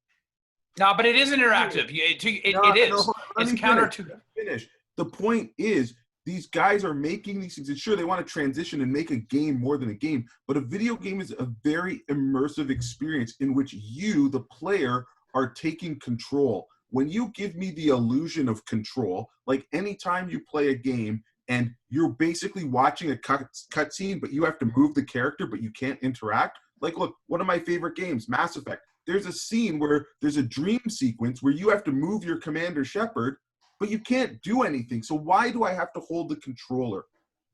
No, but it is interactive. It is. It's counter to
finish. The point is, these guys are making these things. And sure, they want to transition and make a game more than a game, but a video game is a very immersive experience in which you, the player, are taking control. When you give me the illusion of control, like anytime you play a game and you're basically watching a cutscene, but you have to move the character, but you can't interact. Like, look, one of my favorite games, Mass Effect. There's a scene where there's a dream sequence where you have to move your Commander Shepard, but you can't do anything. So why do I have to hold the controller?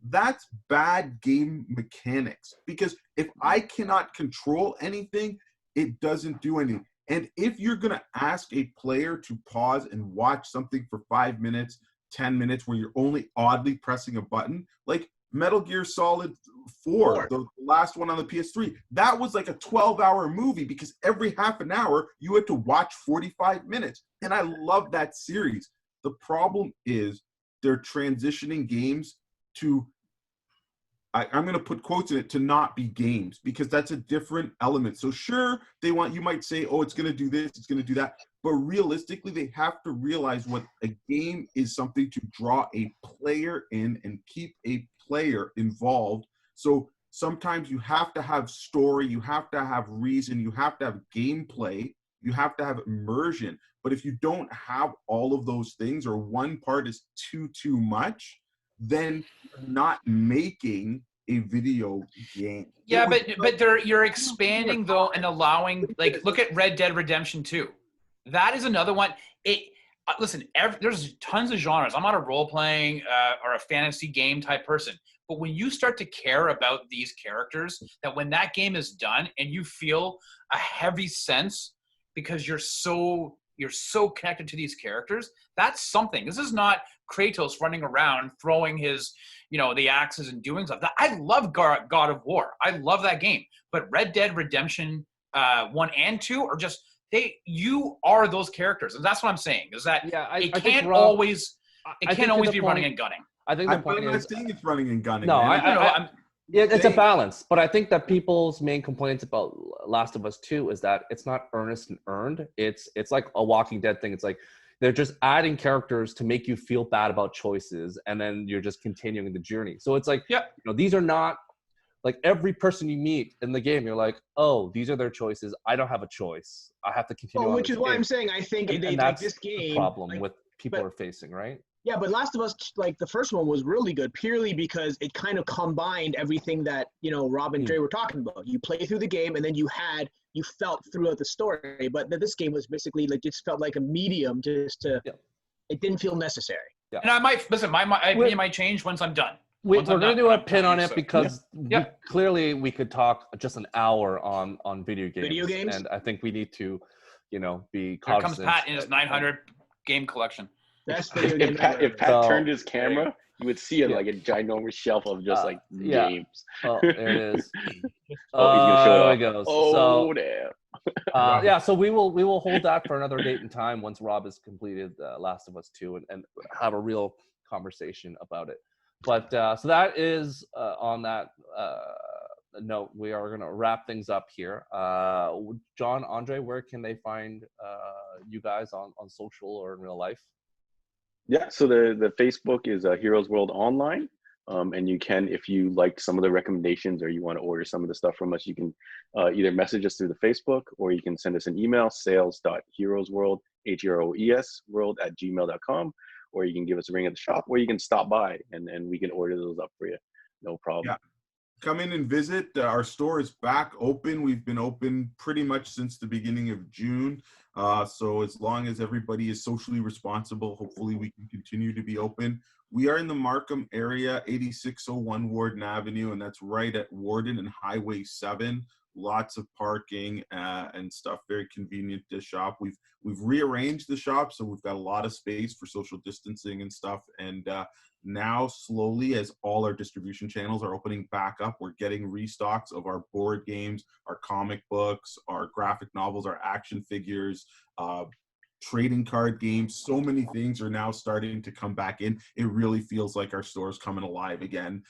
That's bad game mechanics. Because if I cannot control anything, it doesn't do anything. And if you're going to ask a player to pause and watch something for 5 minutes, 10 minutes, where you're only oddly pressing a button, like Metal Gear Solid 4, the last one on the PS3, that was like a 12-hour movie because every half an hour you had to watch 45 minutes. And I love that series. The problem is they're transitioning games to, I'm going to put quotes in it, to not be games, because that's a different element. So sure, you might say, oh, it's going to do this, it's going to do that. But realistically, they have to realize what a game is, something to draw a player in and keep a player involved. So sometimes you have to have story, you have to have reason, you have to have gameplay, you have to have immersion. But if you don't have all of those things, or one part is too much, then you're not making a video game.
Yeah, but you're expanding though and allowing, like, look at Red Dead Redemption 2. That is another one. Listen, there's tons of genres. I'm not a role-playing or a fantasy game type person. But when you start to care about these characters, that when that game is done and you feel a heavy sense because you're so connected to these characters, that's something. This is not Kratos running around throwing his, the axes and doing stuff. I love God of War. I love that game. But Red Dead Redemption 1 and 2 are just, you are those characters. And that's what I'm saying, is that it can't always be running and gunning.
I think the point
I'm not saying it's running and gunning.
No, it's a balance. But I think that people's main complaints about Last of Us 2 is that it's not earnest and earned. It's like a Walking Dead thing. It's like they're just adding characters to make you feel bad about choices, and then you're just continuing the journey. So it's like, these are not like every person you meet in the game. You're like, oh, these are their choices. I don't have a choice. I have to continue.
Which is why I'm saying I think
and that's
this game
the problem with people are facing, right?
Yeah, but Last of Us, like the first one, was really good purely because it kind of combined everything that Rob and Dre were talking about. You play through the game, and then you felt throughout the story. But this game was basically like just felt like a medium, just to.
Yeah.
It didn't feel necessary.
Yeah.
And I might listen. My opinion might change once I'm done.
We're going to do a pin on it because clearly we could talk just an hour on video games.
Video games?
And I think we need to, be
Here comes
cognizant.
Pat in his 900 game collection.
Best video game
If Pat
So-
turned his camera, you would see it like a ginormous shelf of just games.
Oh, there it is.
Oh, he's gonna show it
there
off.
it goes.
Oh, damn.
Yeah, so we will hold that for another date and time once Rob has completed Last of Us 2 and have a real conversation about it. But so that is on that note, we are going to wrap things up here. John, Andre, where can they find you guys on social or in real life?
Yeah, so the Facebook is Heroes World Online. And you can, if you like some of the recommendations or you want to order some of the stuff from us, you can either message us through the Facebook or you can send us an email, sales.heroesworld, HEROES, world@gmail.com, or you can give us a ring at the shop, or you can stop by and we can order those up for you. No problem.
Yeah. Come in and visit. Our store is back open. We've been open pretty much since the beginning of June. So as long as everybody is socially responsible, hopefully we can continue to be open. We are in the Markham area, 8601 Warden Avenue, and that's right at Warden and Highway 7. Lots of parking and stuff. Very convenient to shop. We've rearranged the shop, so we've got a lot of space for social distancing and stuff. And now, slowly, as all our distribution channels are opening back up, we're getting restocks of our board games, our comic books, our graphic novels, our action figures, trading card games. So many things are now starting to come back in. It really feels like our store's coming alive again.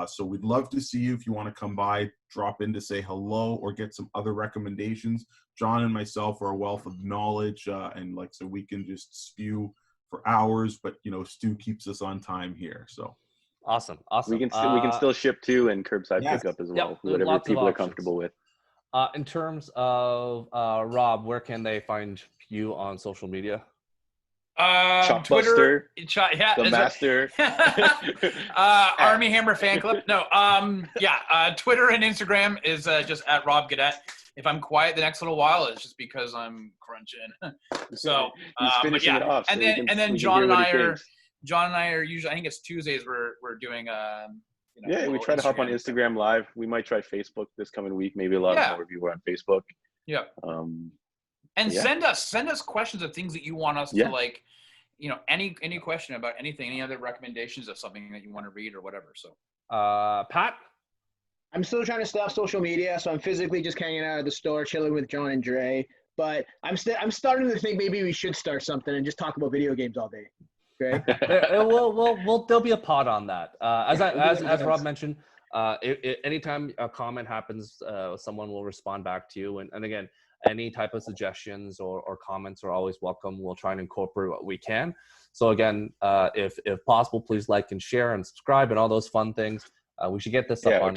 So we'd love to see you if you want to come by, drop in to say hello or get some other recommendations. John and myself are a wealth of knowledge, and so we can just spew for hours, but Stu keeps us on time here. So
Awesome.
We can still ship too and curbside pickup as well, whatever people are comfortable with.
In terms of Rob, where can they find you on social media?
Twitter,
the master,
Army Hammer fan club. No, Twitter and Instagram is just at Rob Gadet. If I'm quiet the next little while, it's just because I'm crunching. So,
he's finishing it off.
And
so
then John and I are usually, I think it's Tuesdays we're doing
we try to hop on Instagram Live. We might try Facebook this coming week. Maybe a lot more people on Facebook.
Yeah. And send us questions of things that you want us to any question about anything, any other recommendations of something that you want to read or whatever. So,
Pat?
I'm still trying to stay off social media, so I'm physically just hanging out at the store, chilling with John and Dre. But I'm starting to think maybe we should start something and just talk about video games all day. Right?
There'll be a pod on that. As Rob mentioned, anytime a comment happens, someone will respond back to you. And again, any type of suggestions or comments are always welcome. We'll try and incorporate what we can. So again, if possible, please like and share and subscribe and all those fun things. We should get this up on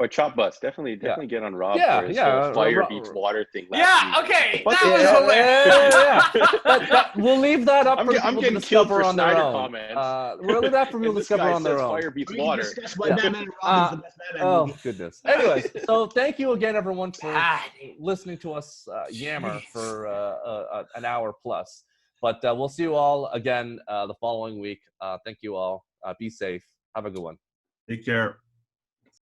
or Chop Bus. Definitely get on Rob.
Fire
beats water thing.
Okay, that was hilarious.
But we'll leave that up for
I'm
people to
getting killed
discover
for
on their
Snyder
own.
comments.
We'll leave that for people to discover on their own.
Fire beats water.
Batman and Robin's the best Batman movie.
Goodness. Anyways, so thank you again, everyone, for listening to us yammer for an hour plus. But we'll see you all again the following week. Thank you all. Be safe. Have a good one.
Take care.